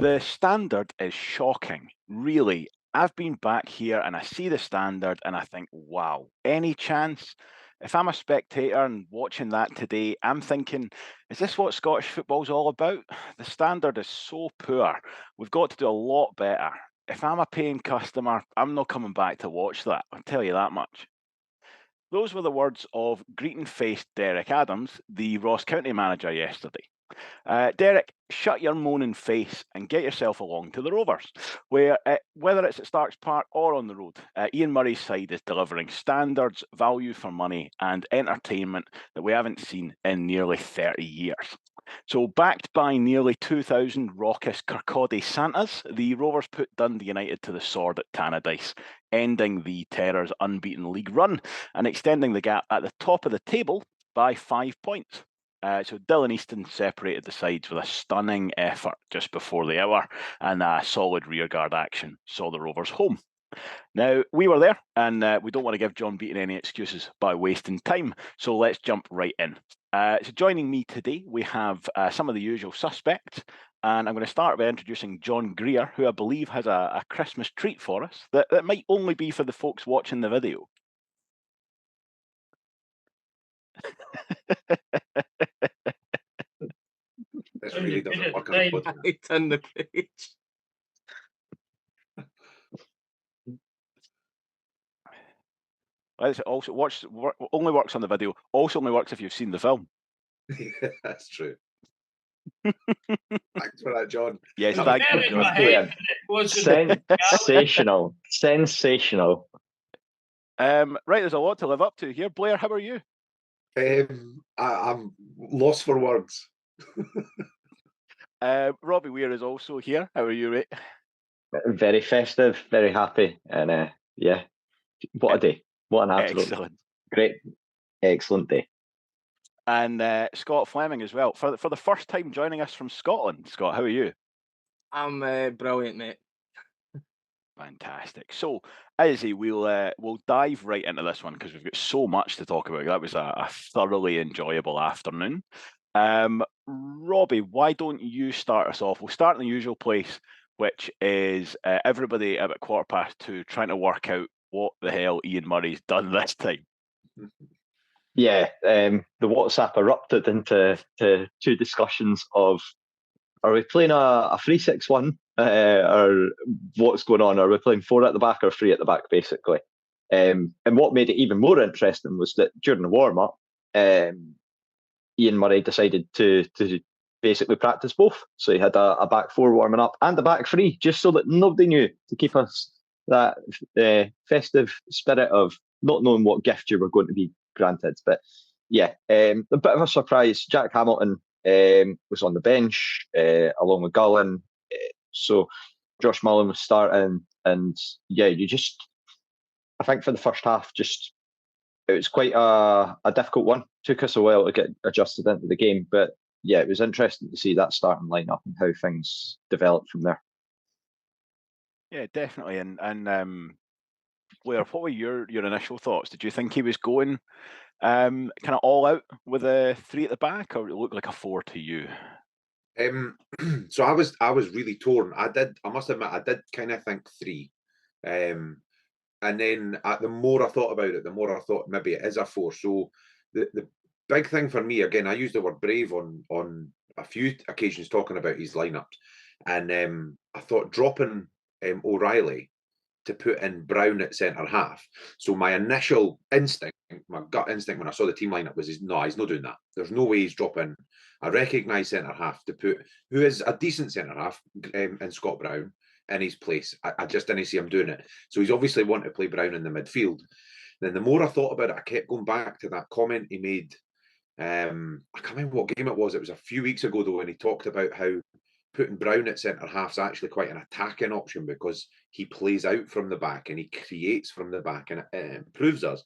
The standard is shocking, really. I've been back here and I see the standard and I think, wow, any chance? If I'm a spectator and watching that today, I'm thinking, is this what Scottish football's all about? The standard is so poor. We've got to do a lot better. If I'm a paying customer, I'm not coming back to watch that. I'll tell you that much. Those were the words of Greeting-faced Derek Adams, the Ross County manager, yesterday. Derek, shut your moaning face and get yourself along to the Rovers, where, whether it's at Starks Park or on the road, Ian Murray's side is delivering standards, value for money, and entertainment that we haven't seen in nearly 30 years. So, backed by nearly 2,000 raucous Kirkcaldy Santas, the Rovers put Dundee United to the sword at Tannadice, ending the Terrors' unbeaten league run and extending the gap at the top of the table by 5 points. So Dylan Easton separated the sides with a stunning effort just before the hour, and a solid rearguard action saw the Rovers home. Now, we were there, and we don't want to give John Beaton any excuses by wasting time, so let's jump right in. So joining me today, we have some of the usual suspects, and I'm going to start by introducing John Greer, who I believe has a Christmas treat for us that might only be for the folks watching the video. This really doesn't work as a right on the page. It also only works on the video. Also only works if you've seen the film. Yeah, that's true. Thanks for that, John. Yes, thank you, John. Sensational, sensational. Right, there's a lot to live up to here. Blair, how are you? I'm lost for words. Robbie Weir is also here. How are you, mate? Very festive, very happy, and yeah, what a day! What an absolute great, excellent day. And Scott Fleming as well for the first time joining us from Scotland. Scott, how are you? I'm brilliant, mate. Fantastic. So, Izzy, we'll dive right into this one because we've got so much to talk about. That was a thoroughly enjoyable afternoon. Robbie, why don't you start us off? We'll start in the usual place, which is everybody at 2:15 trying to work out what the hell Ian Murray's done this time. Yeah, the WhatsApp erupted into two discussions of, are we playing a 3-6-1 or what's going on? Are we playing 4 at the back or 3 at the back, basically? And what made it even more interesting was that during the warm-up, Ian Murray decided to basically practice both. So he had a back 4 warming up and a back 3, just so that nobody knew, to keep us that festive spirit of not knowing what gift you were going to be granted. But yeah, a bit of a surprise. Jack Hamilton was on the bench along with Gullen. So Josh Mullen was starting, and yeah, I think for the first half, it was quite a difficult one. Took us a while to get adjusted into the game, but yeah, it was interesting to see that starting lineup and how things developed from there. Yeah, definitely. And Blair, what were your initial thoughts? Did you think he was going kind of all out with a 3 at the back, or it looked like a 4 to you? So I was really torn. I must admit, I did kind of think 3. And then the more I thought about it, the more I thought maybe it is a 4. So the big thing for me, again, I used the word brave on a few occasions talking about his lineups, and I thought dropping O'Reilly to put in Brown at centre half. So my initial instinct, my gut instinct when I saw the team lineup was, he's not doing that. There's no way he's dropping a recognised centre half to put, who is a decent centre half, in Scott Brown in his place. I just didn't see him doing it. So he's obviously wanting to play Brown in the midfield. Then the more I thought about it, I kept going back to that comment he made. I can't remember what game it was. It was a few weeks ago though, when he talked about how putting Brown at centre half is actually quite an attacking option because he plays out from the back and he creates from the back, and it improves us.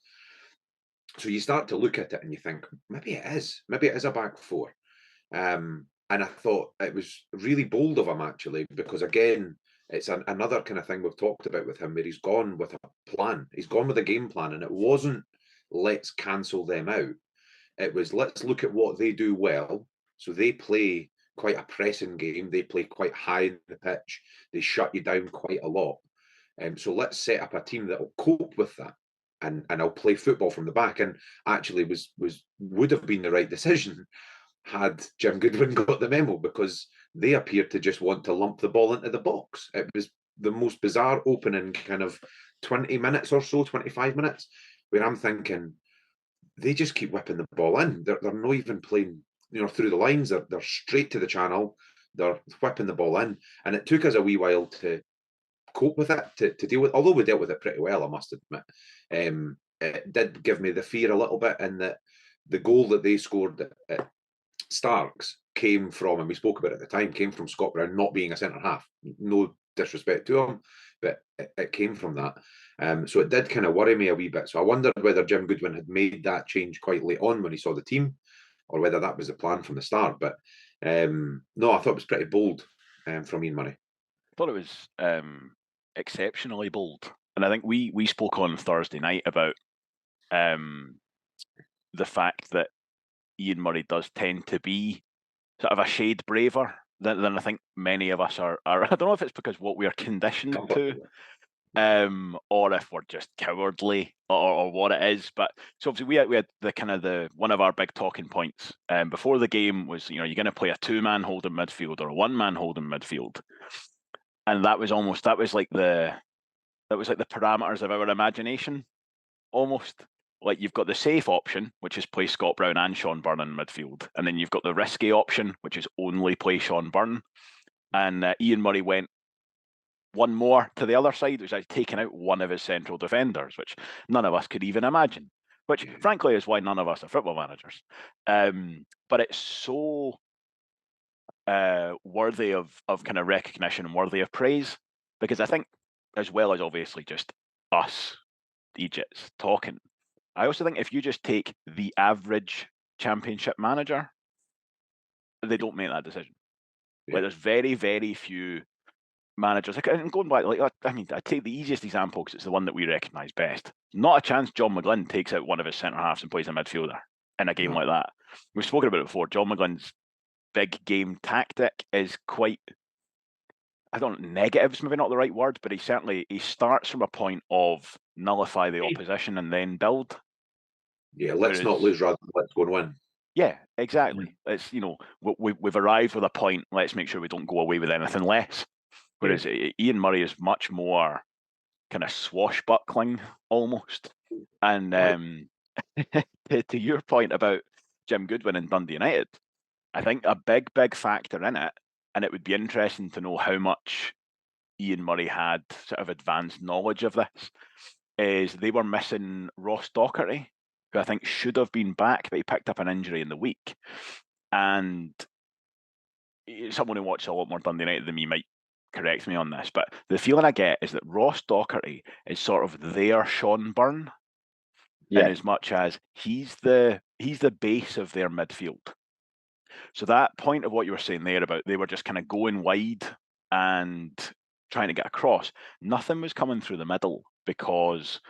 So you start to look at it and you think, maybe it is a back 4. And I thought it was really bold of him, actually, because again, it's another kind of thing we've talked about with him, where he's gone with a plan. He's gone with a game plan, and it wasn't let's cancel them out. It was let's look at what they do well. So they play quite a pressing game. They play quite high in the pitch. They shut you down quite a lot. So let's set up a team that will cope with that, and I'll play football from the back. And actually, would have been the right decision had Jim Goodwin got the memo, because they appeared to just want to lump the ball into the box. It was the most bizarre opening kind of 20 minutes or so, 25 minutes, where I'm thinking, they just keep whipping the ball in. They're not even playing, through the lines. They're straight to the channel. They're whipping the ball in. And it took us a wee while to cope with it, to deal with, although we dealt with it pretty well, I must admit. It did give me the fear a little bit, in that the goal that they scored at Starks came from, and we spoke about it at the time, came from Scott Brown not being a centre half. No disrespect to him, but it came from that. So it did kind of worry me a wee bit. So I wondered whether Jim Goodwin had made that change quite late on when he saw the team, or whether that was the plan from the start. But no, I thought it was pretty bold from Ian Murray. I thought it was exceptionally bold. And I think we spoke on Thursday night about the fact that Ian Murray does tend to be sort of a shade braver than I think many of us are. I don't know if it's because what we are conditioned to, or if we're just cowardly, or what it is. But so obviously we had the kind of one of our big talking points before the game was, you're going to play a 2-man holding midfield or a 1-man holding midfield, and that was like the parameters of our imagination, almost. Like, you've got the safe option, which is play Scott Brown and Sean Byrne in midfield, and then you've got the risky option, which is only play Sean Byrne. And Ian Murray went one more to the other side, which is taking out one of his central defenders, which none of us could even imagine. Which, frankly, is why none of us are football managers. But it's so worthy of kind of recognition and worthy of praise, because I think, as well as obviously just us, Egypts, talking, I also think if you just take the average Championship manager, they don't make that decision. Yeah. Like, there's very, very few managers. And going back, I take the easiest example because it's the one that we recognise best. Not a chance John McGlynn takes out one of his centre halves and plays a midfielder in a game like that. We've spoken about it before. John McGlynn's big game tactic is quite, negative's maybe not the right word, but he starts from a point of nullify the opposition and then build. Yeah, let's not lose rather than let's go and win. Yeah, exactly. It's, we've arrived with a point. Let's make sure we don't go away with anything less. Whereas Ian Murray is much more kind of swashbuckling almost. And to your point about Jim Goodwin and Dundee United, I think a big factor in it, and it would be interesting to know how much Ian Murray had sort of advanced knowledge of this, is they were missing Ross Docherty, who I think should have been back, but he picked up an injury in the week. And someone who watches a lot more Dundee United than me might correct me on this, but the feeling I get is that Ross Docherty is sort of their Sean Byrne, in as much as he's the base of their midfield. So that point of what you were saying there about they were just kind of going wide and trying to get across, nothing was coming through the middle, because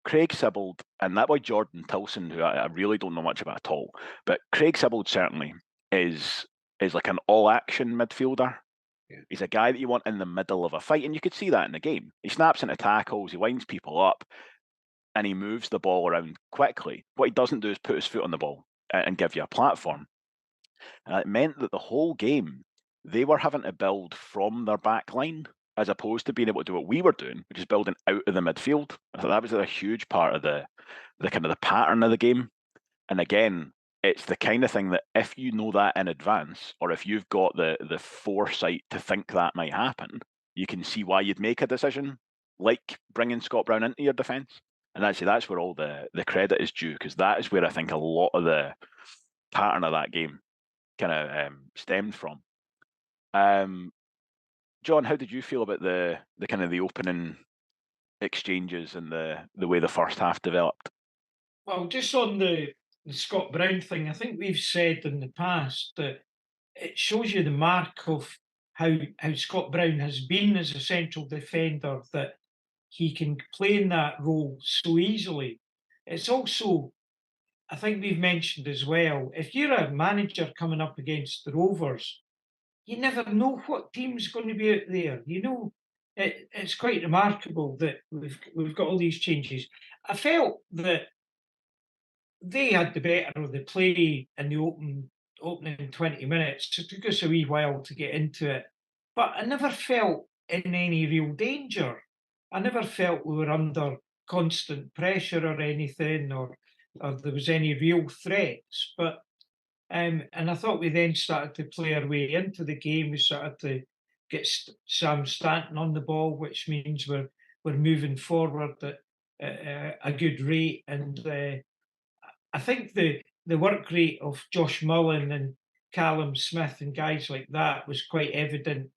Craig Sibbald and that boy Jordan Tilson, who I really don't know much about at all, but Craig Sibbald certainly is like an all-action midfielder. Yeah. He's a guy that you want in the middle of a fight, and you could see that in the game. He snaps into tackles, he winds people up, and he moves the ball around quickly. What he doesn't do is put his foot on the ball and give you a platform. And it meant that the whole game, they were having to build from their back line, as opposed to being able to do what we were doing, which is building out of the midfield. I thought that was a huge part of the kind of the pattern of the game. And again, it's the kind of thing that if you know that in advance, or if you've got the foresight to think that might happen, you can see why you'd make a decision like bringing Scott Brown into your defence. And actually, that's where all the credit is due, because that is where I think a lot of the pattern of that game kind of stemmed from. John, how did you feel about the kind of the opening exchanges and the way the first half developed? Well, just on the Scott Brown thing, I think we've said in the past that it shows you the mark of how Scott Brown has been as a central defender, that he can play in that role so easily. It's also, I think we've mentioned as well, if you're a manager coming up against the Rovers, you never know what team's going to be out there. You know, it's quite remarkable that we've got all these changes. I felt that they had the better of the play in the opening 20 minutes. It took us a wee while to get into it, but I never felt in any real danger. I never felt we were under constant pressure or anything, or there was any real threats. But and I thought we then started to play our way into the game. We started to get Sam Stanton on the ball, which means we're moving forward at a good rate. And I think the work rate of Josh Mullen and Callum Smith and guys like that was quite evident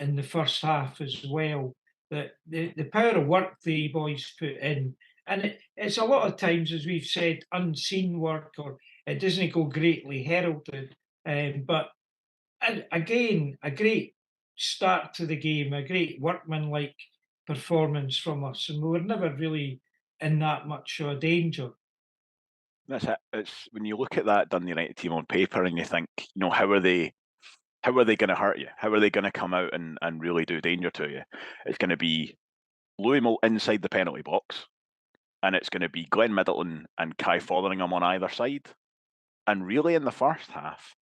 in the first half as well. That the power of work the boys put in, and it's a lot of times, as we've said, unseen work, or it doesn't go greatly heralded. But again, a great start to the game, a great workmanlike performance from us, and we were never really in that much danger. That's it. It's when you look at that Dundee United team on paper and you think, how are they going to hurt you? How are they going to come out and really do danger to you? It's going to be Louis Moult inside the penalty box, and it's going to be Glenn Middleton and Kai Fotheringham on either side. And really, in the first half,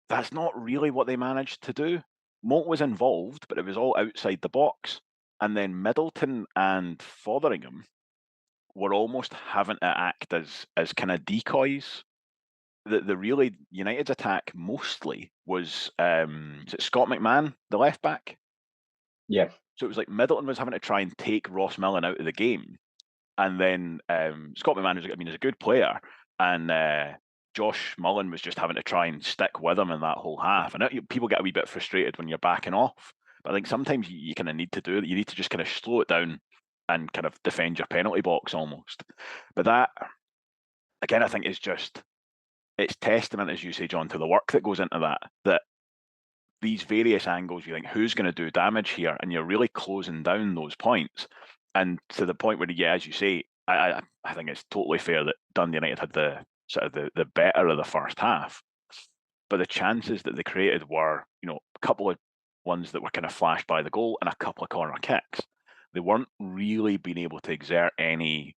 that's not really what they managed to do. Moult was involved, but it was all outside the box. And then Middleton and Fotheringham were almost having to act as kind of decoys. The really United's attack mostly was is it Scott McMahon, the left back? Yeah. So it was like Middleton was having to try and take Ross Millen out of the game, and then Scott McMahon is a good player, and Josh Mullen was just having to try and stick with him in that whole half. And people get a wee bit frustrated when you're backing off, but I think sometimes you kind of need to do it. You need to just kind of slow it down and kind of defend your penalty box almost. But that, again, I think is just, it's testament, as you say, John, to the work that goes into that these various angles, you think, who's going to do damage here? And you're really closing down those points. And to the point where, yeah, as you say, I think it's totally fair that Dundee United had the sort of the better of the first half. But the chances that they created were, a couple of ones that were kind of flashed by the goal and a couple of corner kicks. They weren't really being able to exert any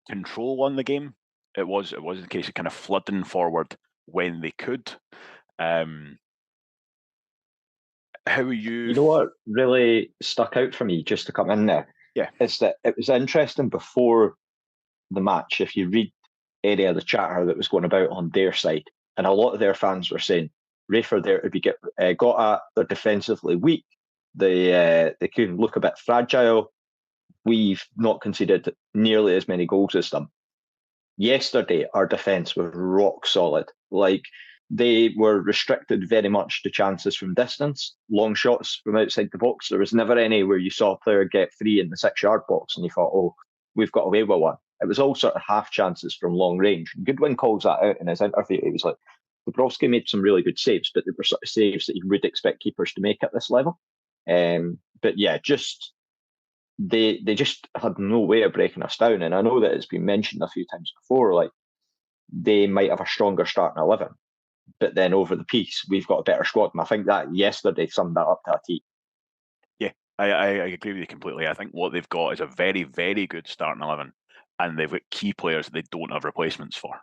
control on the game. It was the case of kind of flooding forward when they could. How are you? You know what really stuck out for me, just to come in there? Yeah. Is that it was interesting before the match, if you read any of the chatter that was going about on their side, and a lot of their fans were saying Raith are there to be got at, they're defensively weak, they can look a bit fragile, we've not conceded nearly as many goals as them. Yesterday, our defence was rock solid. Like, they were restricted very much to chances from distance, long shots from outside the box. There was never any where you saw a player get free in the 6-yard box and you thought, oh, we've got away with one. It was all sort of half chances from long range. Goodwin calls that out in his interview. He was like, Bobrovsky made some really good saves, but they were sort of saves that you would expect keepers to make at this level. But yeah, just they just had no way of breaking us down. And I know that it's been mentioned a few times before, like they might have a stronger starting 11, but then over the piece, we've got a better squad. And I think that yesterday summed that up to a T. Yeah, I agree with you completely. I think what they've got is a very, very good starting 11, and they've got key players that they don't have replacements for.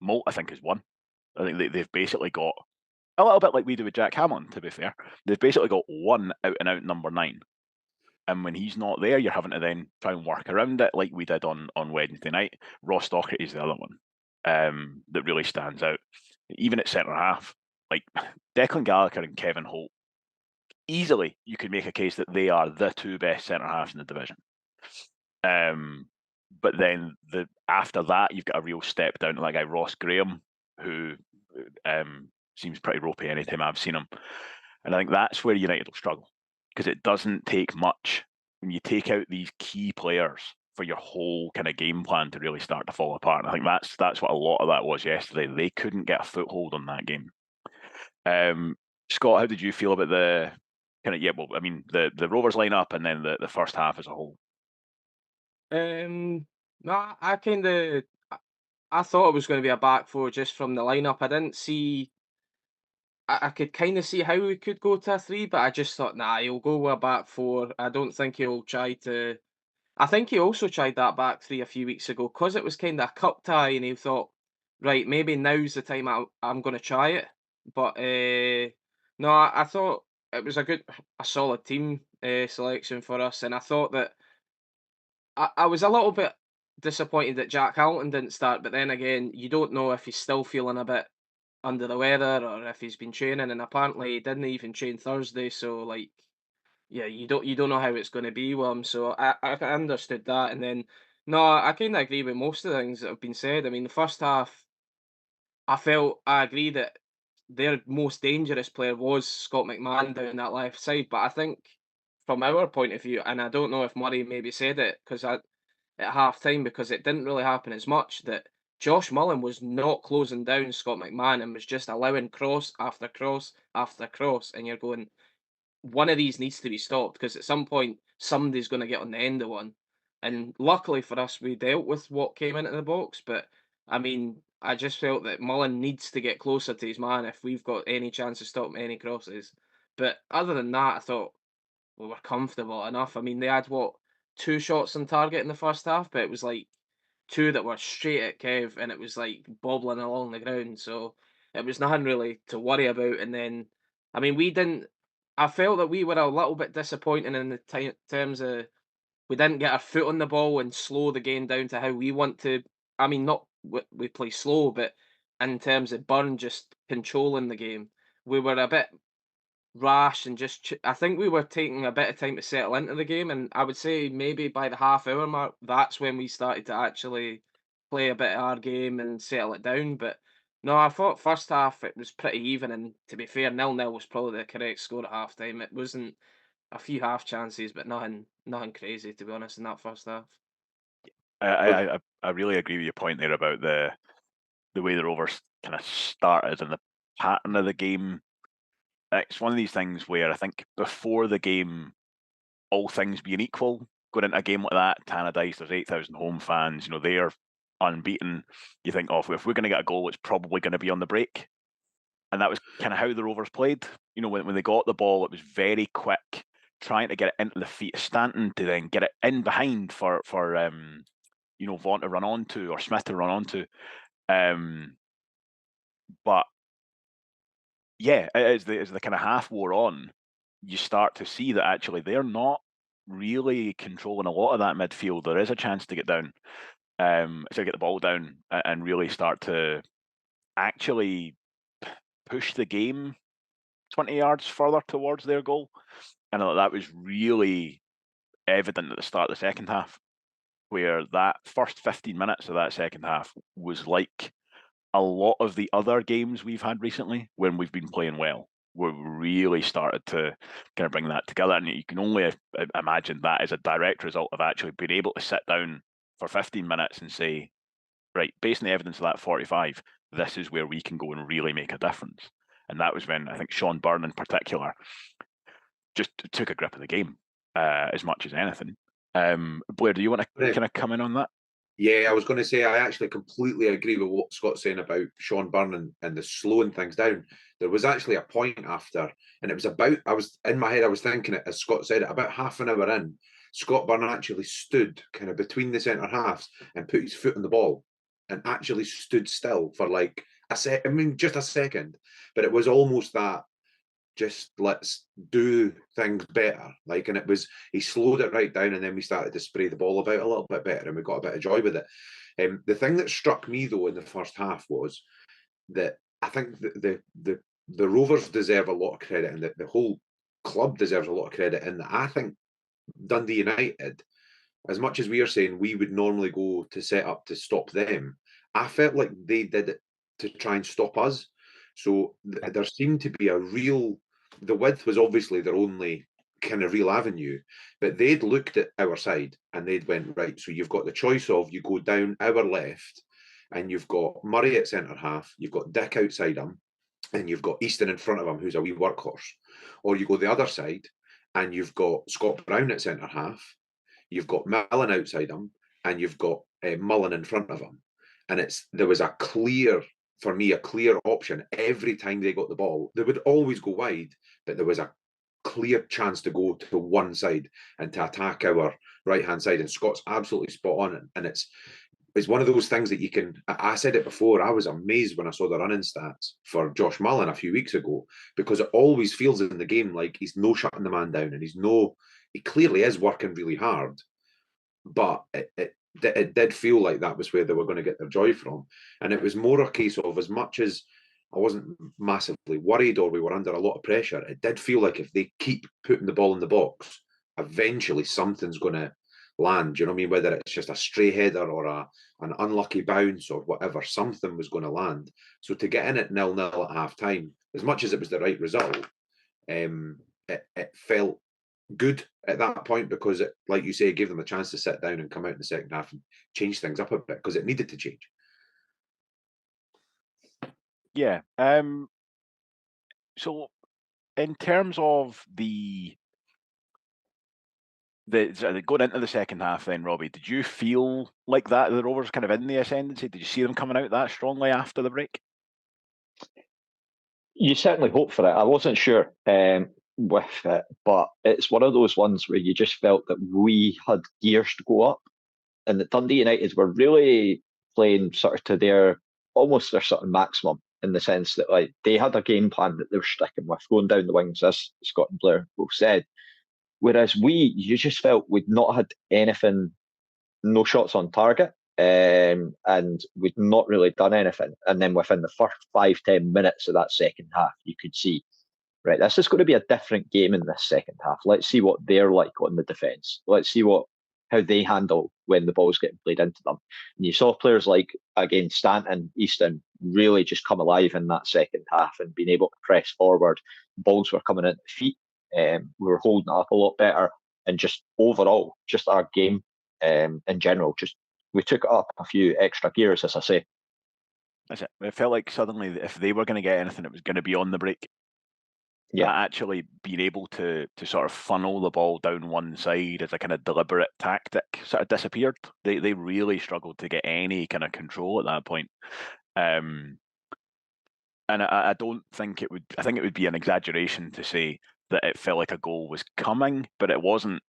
Moult, I think, is one. I think they've basically got, a little bit like we do with Jack Hamilton, to be fair, they've basically got one out-and-out number 9. And when he's not there, you're having to then try and work around it, like we did on Wednesday night. Ross Docherty is the other one that really stands out. Even at centre half, like Declan Gallagher and Kevin Holt, easily you could make a case that they are the two best centre halves in the division. But then after that, you've got a real step down to that guy Ross Graham, who seems pretty ropey anytime I've seen him. And I think that's where United will struggle, because it doesn't take much when you take out these key players for your whole kind of game plan to really start to fall apart. And I think that's what a lot of that was yesterday. They couldn't get a foothold on that game. Scott, how did you feel about the kind of the Rovers lineup and then the first half as a whole? No, I thought it was going to be a back four just from the lineup. I didn't see I could kind of see how we could go to a 3, but I just thought, nah, he'll go with a back 4. I don't think he'll try to. I think he also tried that back 3 a few weeks ago because it was kind of a cup tie, and he thought, right, maybe now's the time I'm going to try it. But no, I thought it was a solid team selection for us, and I thought that I was a little bit disappointed that Jack Hamilton didn't start, but then again, you don't know if he's still feeling a bit under the weather or if he's been training, and apparently he didn't even train Thursday, so like, yeah, you don't know how it's going to be with him. So I understood that, and then no, I kind of agree with most of the things that have been said. I mean, the first half, I agree that their most dangerous player was Scott McMahon down that left side, but I think from our point of view, and I don't know if Murray maybe said it because at half time because it didn't really happen as much that Josh Mullen was not closing down Scott McMahon and was just allowing cross after cross after cross, and you're going, one of these needs to be stopped because at some point somebody's going to get on the end of one. And luckily for us, we dealt with what came into the box. But I mean, I just felt that Mullen needs to get closer to his man if we've got any chance of stopping any crosses. But other than that, I thought we were comfortable enough. I mean, they had what, 2 shots on target in the first half, but it was like 2 that were straight at Kev, and it was like bobbling along the ground. So it was nothing really to worry about. And then, I mean, we didn't. I felt that we were a little bit disappointing in the terms of we didn't get our foot on the ball and slow the game down to how we want to. I mean, not we play slow, but in terms of Burn just controlling the game, we were a bit rash and just I think we were taking a bit of time to settle into the game, and I would say maybe by the half-hour mark, that's when we started to actually play a bit of our game and settle it down. But no, I thought first half it was pretty even, and to be fair, 0-0 was probably the correct score at half time. It wasn't a few half chances, but nothing crazy to be honest in that first half. I really agree with your point there about the way the Rovers kind of started and the pattern of the game. It's one of these things where I think before the game, all things being equal, going into a game like that, Tannadice, there's 8,000 home fans, they're unbeaten. You think, oh, if we're going to get a goal, it's probably going to be on the break. And that was kind of how the Rovers played. When they got the ball, it was very quick, trying to get it into the feet of Stanton to then get it in behind for Vaughan to run onto or Smith to run onto. But yeah, as the kind of half wore on, you start to see that actually they're not really controlling a lot of that midfield. There is a chance to get down, to get the ball down and really start to actually push the game 20 yards further towards their goal. And that was really evident at the start of the second half, where that first 15 minutes of that second half was like a lot of the other games we've had recently when we've been playing well. We really started to kind of bring that together. And you can only imagine that as a direct result of actually being able to sit down for 15 minutes and say, right, based on the evidence of that 45, this is where we can go and really make a difference. And that was when I think Sean Byrne in particular just took a grip of the game as much as anything. Blair, do you want to kind of come in on that? Yeah, I was going to say I actually completely agree with what Scott's saying about Sean Byrne and the slowing things down. There was actually a point after, and it was about, I was in my head, I was thinking it as Scott said it, about half an hour in, Scott Byrne actually stood kind of between the centre halves and put his foot on the ball and actually stood still for like just a second. But it was almost that, just let's do things better. And it was, he slowed it right down and then we started to spray the ball about a little bit better and we got a bit of joy with it. The thing that struck me though in the first half was that I think the Rovers deserve a lot of credit and the whole club deserves a lot of credit. And I think Dundee United, as much as we are saying we would normally go to set up to stop them, I felt like they did it to try and stop us. So there seemed to be the width was obviously their only kind of real avenue, but they'd looked at our side and they'd went, right, so you've got the choice of, you go down our left and you've got Murray at centre half, you've got Dick outside him, and you've got Easton in front of him, who's a wee workhorse. Or you go the other side and you've got Scott Brown at centre half, you've got Mullen outside him, and you've got Mullen in front of him. And there was a clear for me, a clear option every time they got the ball. They would always go wide, but there was a clear chance to go to one side and to attack our right-hand side. And Scott's absolutely spot on. And it's one of those things that you can, I said it before, I was amazed when I saw the running stats for Josh Mullen a few weeks ago, because it always feels in the game like he's no shutting the man down, and he clearly is working really hard, but it did feel like that was where they were going to get their joy from. And it was more a case of, as much as I wasn't massively worried or we were under a lot of pressure, it did feel like if they keep putting the ball in the box, eventually something's going to land. You know what I mean? Whether it's just a stray header or an unlucky bounce or whatever, something was going to land. So to get in at 0-0 at half time, as much as it was the right result, it felt good at that point, because it, like you say, gave them a chance to sit down and come out in the second half and change things up a bit, because it needed to change. Yeah. So in terms of the going into the second half then, Robbie, did you feel like that the Rovers kind of in the ascendancy? Did you see them coming out that strongly after the break? You certainly hope for it. I wasn't sure with it, but it's one of those ones where you just felt that we had gears to go up, and that Dundee United were really playing sort of to their sort of maximum, in the sense that, like, they had a game plan that they were sticking with, going down the wings, as Scott and Blair both said. Whereas you just felt we'd not had anything, no shots on target, and we'd not really done anything. And then within the first 5-10 minutes of that second half, you could see, right, this is going to be a different game in this second half. Let's see what they're like on the defence. Let's see how they handle when the ball's getting played into them. And you saw players like, again, Stanton, Easton, really just come alive in that second half and being able to press forward. Balls were coming into the feet. We were holding it up a lot better, and just overall, just our game in general, just we took it up a few extra gears, as I say. That's it. It felt like suddenly, if they were going to get anything, it was going to be on the break. Yeah, actually being able to sort of funnel the ball down one side as a kind of deliberate tactic sort of disappeared. They really struggled to get any kind of control at that point. And I don't think it would. I think it would be an exaggeration to say that it felt like a goal was coming, but it wasn't.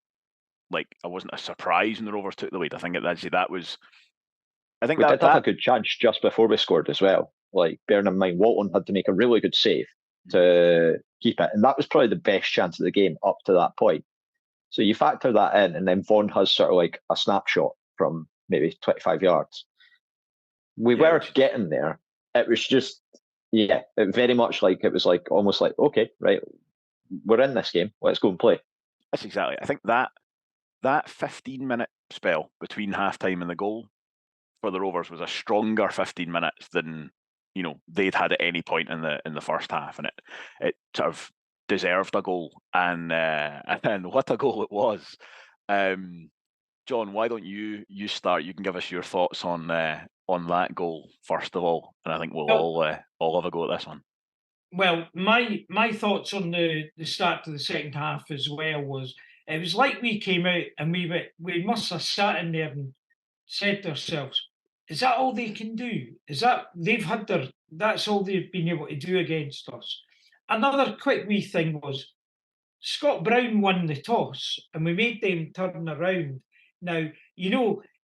Like, it wasn't a surprise when the Rovers took the lead. I think that was. I think we did have a good chance just before we scored as well. Like, bearing in mind, Walton had to make a really good save to keep it, and that was probably the best chance of the game up to that point. So you factor that in, and then Vaughan has sort of like a snapshot from maybe 25 yards. We were getting there. It was just, it very much like, it was like almost like, okay, right, we're in this game, let's go and play. That's exactly. I think that 15-minute spell between halftime and the goal for the Rovers was a stronger 15 minutes than they'd had at any point in the first half, and it sort of deserved a goal, and what a goal it was. John, why don't you start? You can give us your thoughts on that goal first of all, and I think we'll all have a go at this one. Well, my thoughts on the start to the second half as well was, it was like we came out and we must have sat in there and said to ourselves, is that all they can do? Is that that's all they've been able to do against us? Another quick wee thing was, Scott Brown won the toss and we made them turn around. Now,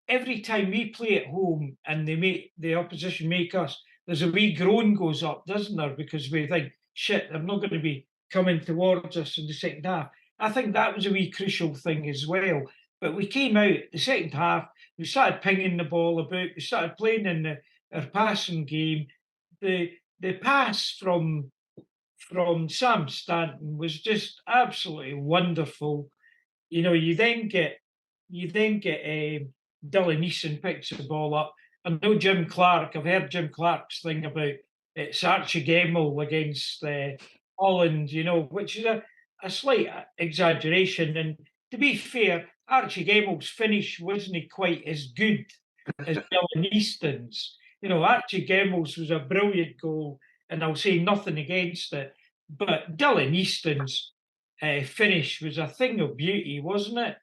every time we play at home and the opposition make us, there's a wee groan goes up, doesn't there? Because we think, shit, they're not going to be coming towards us in the second half. I think that was a wee crucial thing as well. But we came out the second half, we started pinging the ball about, we started playing in our passing game. The pass from Sam Stanton was just absolutely wonderful. You then get Dylan Easton picks the ball up. I know Jim Clark. I've heard Jim Clark's thing about it's Archie Gemmill against Holland, which is a slight exaggeration. And to be fair, Archie Gemmill's finish wasn't quite as good as Dylan Easton's. Archie Gemmill's was a brilliant goal, and I'll say nothing against it. But Dylan Easton's finish was a thing of beauty, wasn't it?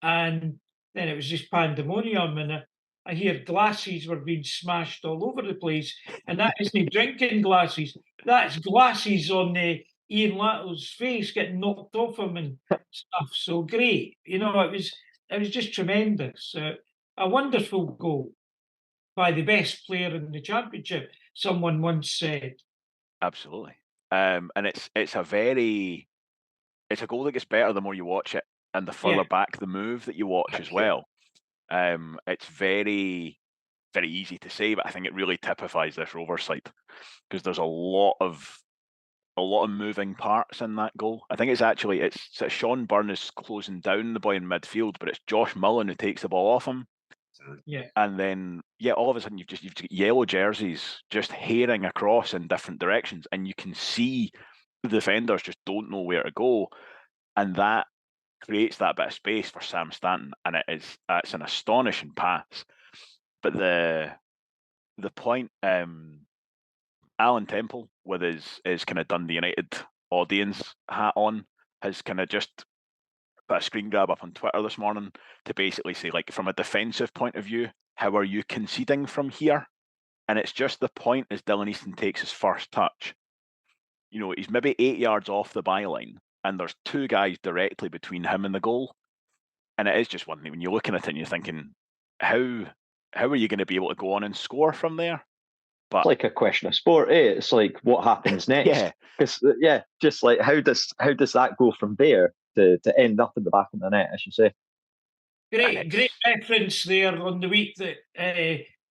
And then it was just pandemonium. And I hear glasses were being smashed all over the place, and that isn't drinking glasses. That's glasses on Ian Lattle's face getting knocked off him and stuff. So great, it was just tremendous. A wonderful goal by the best player in the championship, someone once said. Absolutely. And it's a goal that gets better the more you watch it, and the further back the move that you watch as well. It's very, very easy to say, but I think it really typifies this Rovers side, because there's a lot of moving parts in that goal. I think it's Sean Byrne is closing down the boy in midfield, but it's Josh Mullen who takes the ball off him. Yeah. And then all of a sudden you've got yellow jerseys just herring across in different directions, and you can see the defenders just don't know where to go, and that creates that bit of space for Sam Stanton, and it's an astonishing pass. But the point, Alan Temple with his kind of Dundee United audience hat on has kind of just put a screen grab up on Twitter this morning to basically say, like, from a defensive point of view, how are you conceding from here? And it's just the point as Dylan Easton takes his first touch. He's maybe 8 yards off the byline, and there's two guys directly between him and the goal. And it is just one thing when you're looking at it and you're thinking, how are you going to be able to go on and score from there? But it's like a question of sport, eh? It's like, what happens next? Because just like how does that go from there to end up in the back of the net, I should say. Great reference there on the week that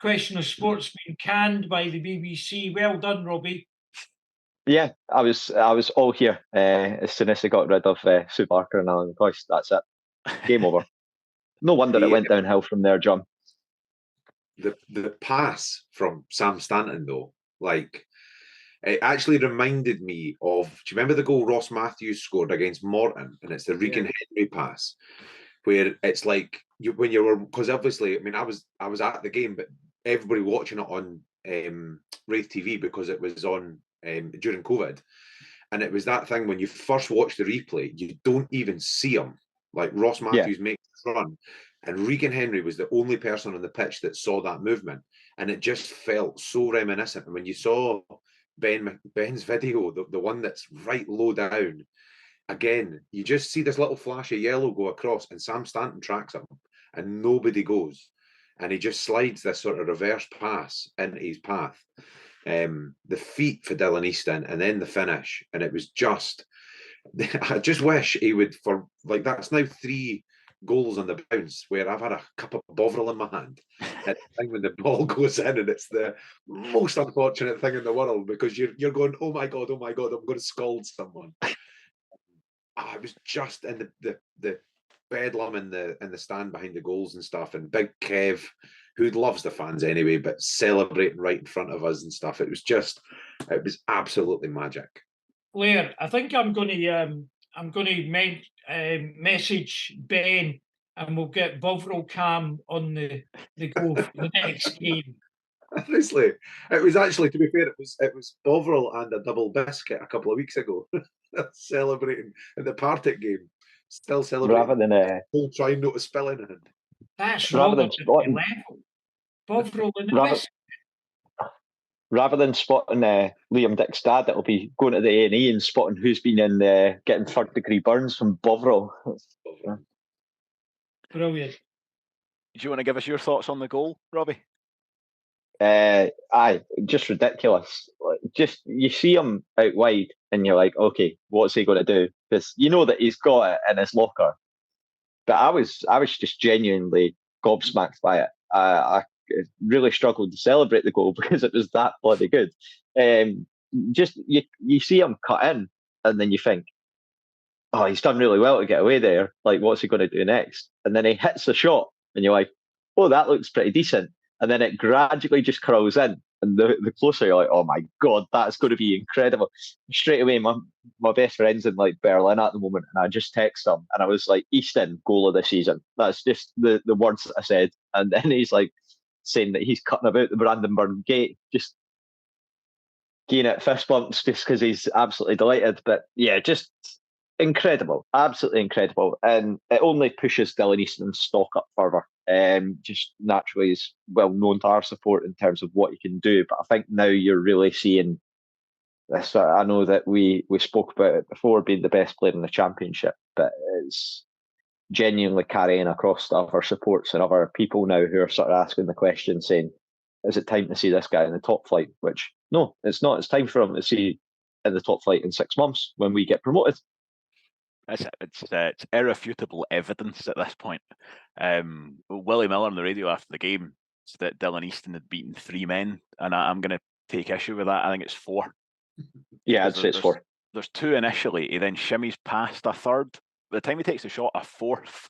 question of sport's been canned by the BBC. Well done, Robbie. Yeah, I was all here as soon as they got rid of Sue Barker and Alan McCoist. That's it. Game over. No wonder it went downhill from there, John. The pass from Sam Stanton, though, like, it actually reminded me of, do you remember the goal Ross Matthews scored against Morton? And it's the Regan Henry pass, where it's like because obviously, I mean, I was at the game, but everybody watching it on Raith TV because it was on during COVID, and it was that thing when you first watch the replay, you don't even see him. Like, Ross Matthews makes the run, and Regan Henry was the only person on the pitch that saw that movement, and it just felt so reminiscent. And when you saw Ben's video, the one that's right low down, again, you just see this little flash of yellow go across, and Sam Stanton tracks him, and nobody goes, and he just slides this sort of reverse pass into his path. The feet for Dylan Easton, and then the finish, and it was just. I just wish he would, for like, that's now 3 goals on the bounce where I've had a cup of Bovril in my hand. And the thing when the ball goes in, and it's the most unfortunate thing in the world, because you're going, oh my god, I'm going to scald someone. I was just in the bedlam in the stand behind the goals and stuff, and Big Kev, who loves the fans anyway, but celebrating right in front of us and stuff. It was absolutely magic. Blair, I think I'm going to message Ben, and we'll get Bovril Cam on the go for the next game. Honestly, it was actually, to be fair, it was Bovril and a double biscuit a couple of weeks ago, celebrating in the Partick game, still celebrating. Rather than trying not to spill in it. That's wrong at the level. Bovril in the biscuit. Rather than spotting Liam Dick's dad, it'll be going to the A&E and spotting who's been in getting third-degree burns from Bovril. Brilliant. Do you want to give us your thoughts on the goal, Robbie? Aye, just ridiculous. Just, you see him out wide and you're like, okay, what's he going to do? Because you know that he's got it in his locker. But I was just genuinely gobsmacked by it. I really struggled to celebrate the goal because it was that bloody good. Just you see him cut in, and then you think, oh, he's done really well to get away there. Like, what's he going to do next? And then he hits the shot, and you're like, oh, that looks pretty decent. And then it gradually just curls in, and the closer you're like, oh my god, that's going to be incredible. Straight away, my best friend's in like Berlin at the moment, and I just text him, and I was like, Easton, goal of the season. That's just the words that I said. And then he's like, saying that he's cutting about the Brandenburg Gate, just giving it fist bumps just because he's absolutely delighted. But yeah, just incredible, absolutely incredible, and it only pushes Dylan Easton's stock up further. Just naturally, he's well known to our support in terms of what he can do. But I think now you're really seeing this. I know that we spoke about it before being the best player in the championship, but it's genuinely carrying across to other supports and other people now who are sort of asking the question, saying, "Is it time to see this guy in the top flight?" Which no, it's not. It's time for him to see in the top flight in 6 months when we get promoted. It's irrefutable evidence at this point. Willie Miller on the radio after the game said that Dylan Easton had beaten 3 men, and I'm going to take issue with that. I think it's 4. Yeah, I'd say it's 4. There's 2 initially. He then shimmies past a third. By the time he takes the shot, a fourth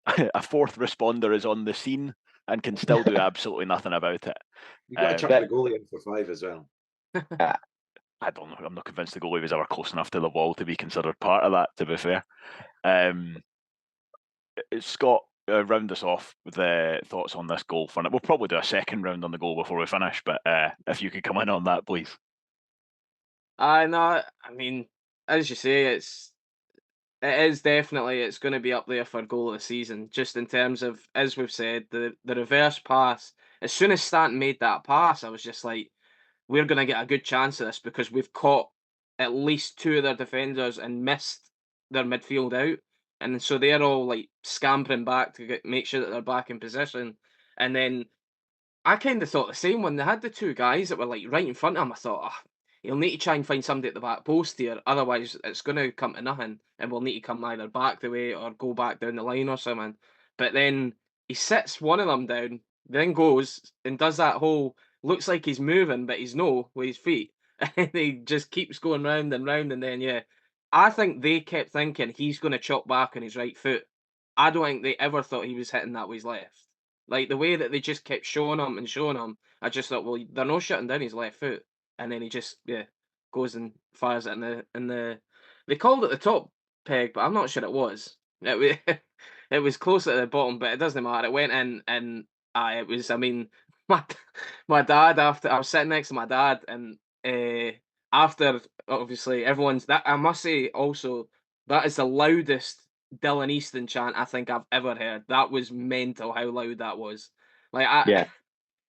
responder is on the scene and can still do absolutely nothing about it. You got to chuck the goalie in for 5 as well. I don't know. I'm not convinced the goalie was ever close enough to the wall to be considered part of that, to be fair. Scott, round us off with the thoughts on this goal. We'll probably do a second round on the goal before we finish, but if you could come in on that, please. I mean, as you say, it is definitely, it's going to be up there for goal of the season, just in terms of, as we've said, the reverse pass. As soon as Stanton made that pass, I was just like, we're going to get a good chance of this because we've caught at least 2 of their defenders and missed their midfield out. And so they're all like scampering back to make sure that they're back in position. And then I kind of thought the same when they had the 2 guys that were like right in front of him. I thought, he'll need to try and find somebody at the back post here. Otherwise, it's going to come to nothing. And we'll need to come either back the way or go back down the line or something. But then he sits one of them down, then goes and does that whole, looks like he's moving, but he's no with his feet. And he just keeps going round and round. And then, yeah, I think they kept thinking he's going to chop back on his right foot. I don't think they ever thought he was hitting that with his left. Like, the way that they just kept showing him, I just thought, well, they're not shutting down his left foot. And then he just, goes and fires it in the they called it the top peg, but I'm not sure it was. It was close at the bottom, but it doesn't matter. It went in, and it was, I mean, my dad, after I was sitting next to my dad, and after obviously everyone's that, I must say also that is the loudest Dylan Easton chant I think I've ever heard. That was mental how loud that was. Like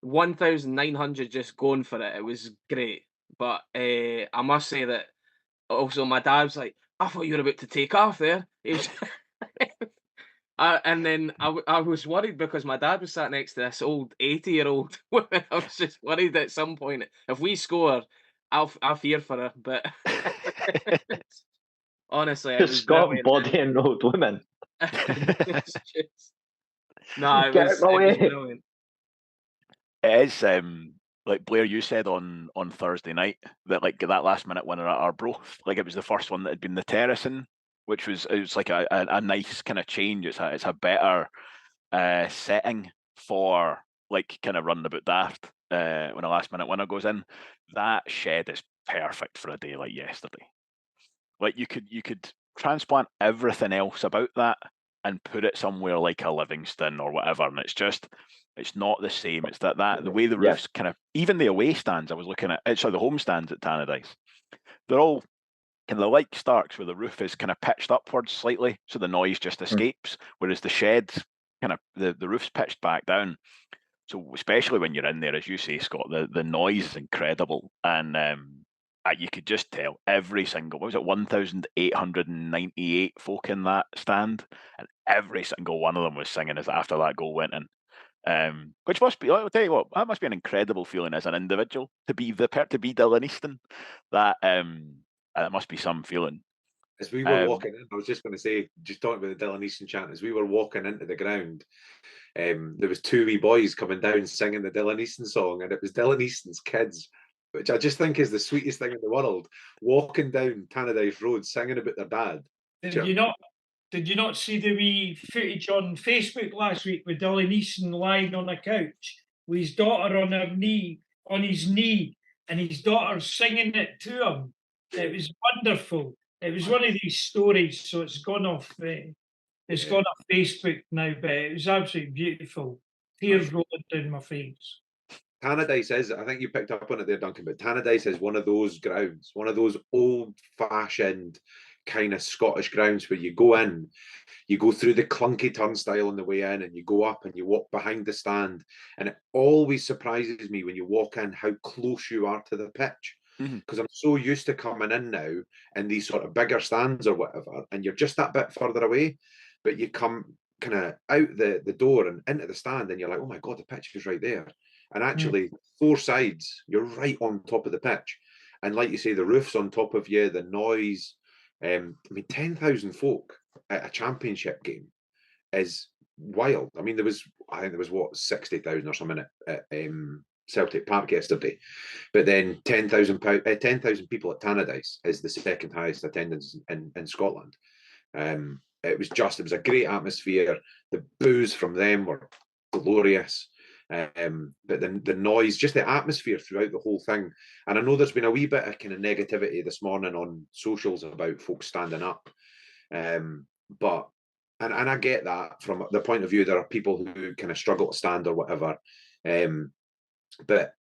1,900 just going for it. It was great. But I must say that also my dad was like, I thought you were about to take off there. He was and then I was worried because my dad was sat next to this old 80-year-old woman. I was just worried at some point if we score, I'll fear for her. But honestly, it was Scott brilliant. bodying old women. It was brilliant. It is like Blair, you said on Thursday night that like that last minute winner at Arbroath, like it was the first one that had been the terracing, which was like a nice kind of change. It's a better setting for like kind of running about daft when a last minute winner goes in. That shed is perfect for a day like yesterday. Like you could transplant everything else about that and put it somewhere like a Livingston or whatever, and it's not the same. It's that the way the roofs kind of, even the away stands I was looking at, the home stands at Tannadice, they're all kind of like Starks where the roof is kind of pitched upwards slightly so the noise just escapes, whereas the sheds kind of the roof's pitched back down. So especially when you're in there, as you say, Scott, the noise is incredible, and you could just tell every single, 1,898 folk in that stand, and every single one of them was singing as after that goal went in. Which must be, I'll tell you what, that must be an incredible feeling as an individual to be Dylan Easton. That must be some feeling. As we were walking in, I was just going to say, just talking about the Dylan Easton chant, as we were walking into the ground, there was 2 wee boys coming down singing the Dylan Easton song, and it was Dylan Easton's kids, which I just think is the sweetest thing in the world, walking down Tannadice Road singing about their dad. Did you not see the wee footage on Facebook last week with Dylan Easton lying on a couch with his daughter on his knee, and his daughter singing it to him? It was wonderful. It was one of these stories, so it's gone off. It's gone off Facebook now, but it was absolutely beautiful. Tears rolling down my face. Tannadice is, I think you picked up on it there, Duncan, but Tannadice is one of those grounds, one of those old-fashioned kind of Scottish grounds where you go in, you go through the clunky turnstile on the way in, and you go up and you walk behind the stand. And it always surprises me when you walk in how close you are to the pitch. Because I'm so used to coming in now in these sort of bigger stands or whatever, and you're just that bit further away, but you come kind of out the door and into the stand, and you're like, oh my God, the pitch is right there. And actually, 4 sides, you're right on top of the pitch. And like you say, the roof's on top of you, the noise. I mean, 10,000 folk at a championship game is wild. I mean, I think there was what, 60,000 or something at Celtic Park yesterday, but then 10,000 people at Tannadice is the second highest attendance in Scotland. It was a great atmosphere. The boos from them were glorious. But the noise, just the atmosphere throughout the whole thing. And I know there's been a wee bit of kind of negativity this morning on socials about folks standing up. But I get that from the point of view, there are people who kind of struggle to stand or whatever. But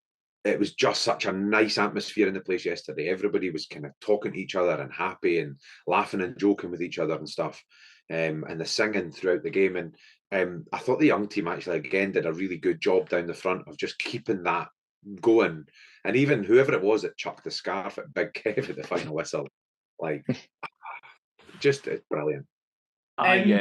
it was just such a nice atmosphere in the place yesterday. Everybody was kind of talking to each other and happy and laughing and joking with each other and stuff. And the singing throughout the game. And I thought the young team actually, again, did a really good job down the front of just keeping that going. And even whoever it was that chucked the scarf at Big Kev at the final whistle, like, just it's brilliant. I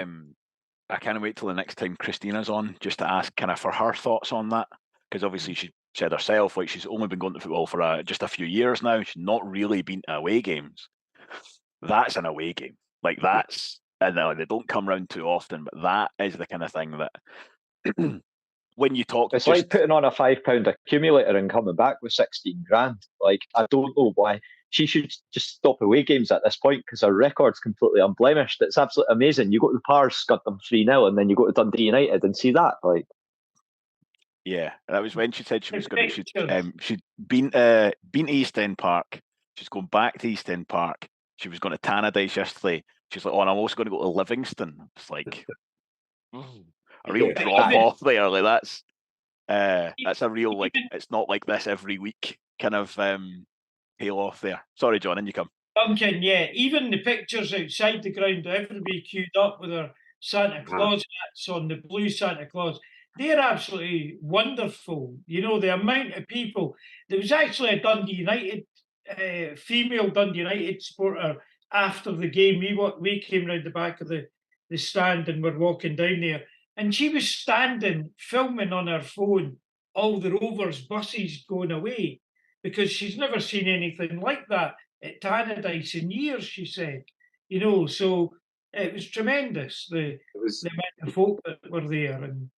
can't wait till the next time Christina's on, just to ask kind of for her thoughts on that. Because obviously she said herself, like, she's only been going to football for just a few years now. She's not really been to away games. That's an away game. Like, that's, and they don't come around too often, but that is the kind of thing that when you talk, it's like putting on a £5 accumulator and coming back with 16 grand. Like, I don't know why she should just stop away games at this point, because her record's completely unblemished. It's absolutely amazing. You go to the Pars, scud them 3-0, and then you go to Dundee United and see that. Like, yeah, that was when she said she was going to. She'd been to East End Park. She's going back to East End Park. She was going to Tannadice yesterday. She's like, oh, and I'm also going to go to Livingston. It's like a real drop off there. Like, that's a real, like, it's not like this every week kind of tail off there. Sorry, John, in you come. Duncan, yeah, even the pictures outside the ground, everybody queued up with their Santa Claus hats on, the blue Santa Claus. They're absolutely wonderful. You know, the amount of people. There was actually a Dundee United, female Dundee United supporter after the game. We came round the back of the stand and were walking down there. And she was standing, filming on her phone, all the Rovers buses going away, because she's never seen anything like that at Tannadice in years, she said. You know, so it was tremendous, the amount of folk that were there. And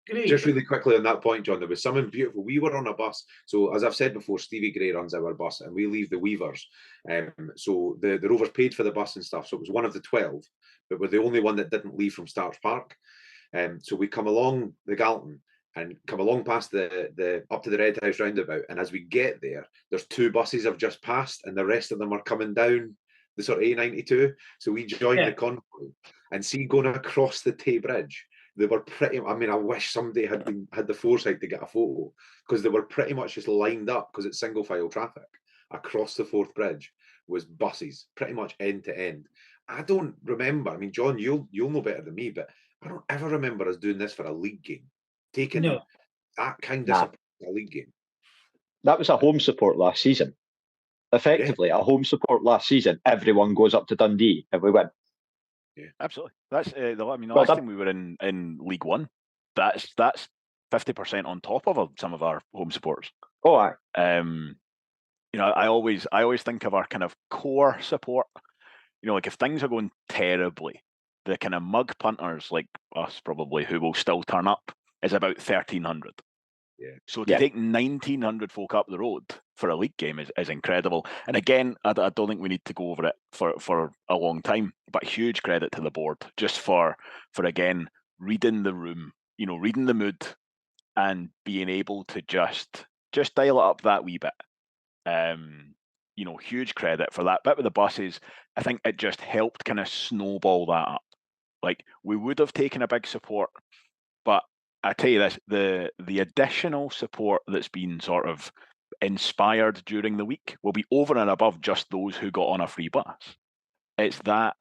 great. Just really quickly on that point, John, there was something beautiful. We were on a bus. So, as I've said before, Stevie Gray runs our bus and we leave the Weavers. So the Rovers paid for the bus and stuff. So it was one of the 12, but we're the only one that didn't leave from Starch Park. So we come along the Galton and come along past the up to the Red House roundabout. And as we get there, there's 2 buses have just passed and the rest of them are coming down the sort of A92. So we joined the convoy and see going across the Tay Bridge. They were pretty, I mean, I wish somebody had the foresight to get a photo, because they were pretty much just lined up, because it's single file traffic. Across the Forth Bridge was buses, pretty much end to end. I don't remember, I mean, John, you'll know better than me, but I don't ever remember us doing this for a league game. Taking that kind of support for a league game. That was a home support last season. Effectively, a home support last season. Everyone goes up to Dundee if we win. Yeah, absolutely. That's the last time we were in League One, that's 50% on top of some of our home supporters. Oh, aye. You know, I always think of our kind of core support. You know, like if things are going terribly, the kind of mug punters like us probably who will still turn up is about 1,300. Yeah. So to take 1,900 folk up the road for a league game is incredible. And again, I don't think we need to go over it for a long time, but huge credit to the board just for again, reading the room, you know, reading the mood and being able to just dial it up that wee bit. You know, huge credit for that bit with the buses. I think it just helped kind of snowball that up. Like, we would have taken a big support, but I tell you this, the additional support that's been sort of inspired during the week will be over and above just those who got on a free bus. it's that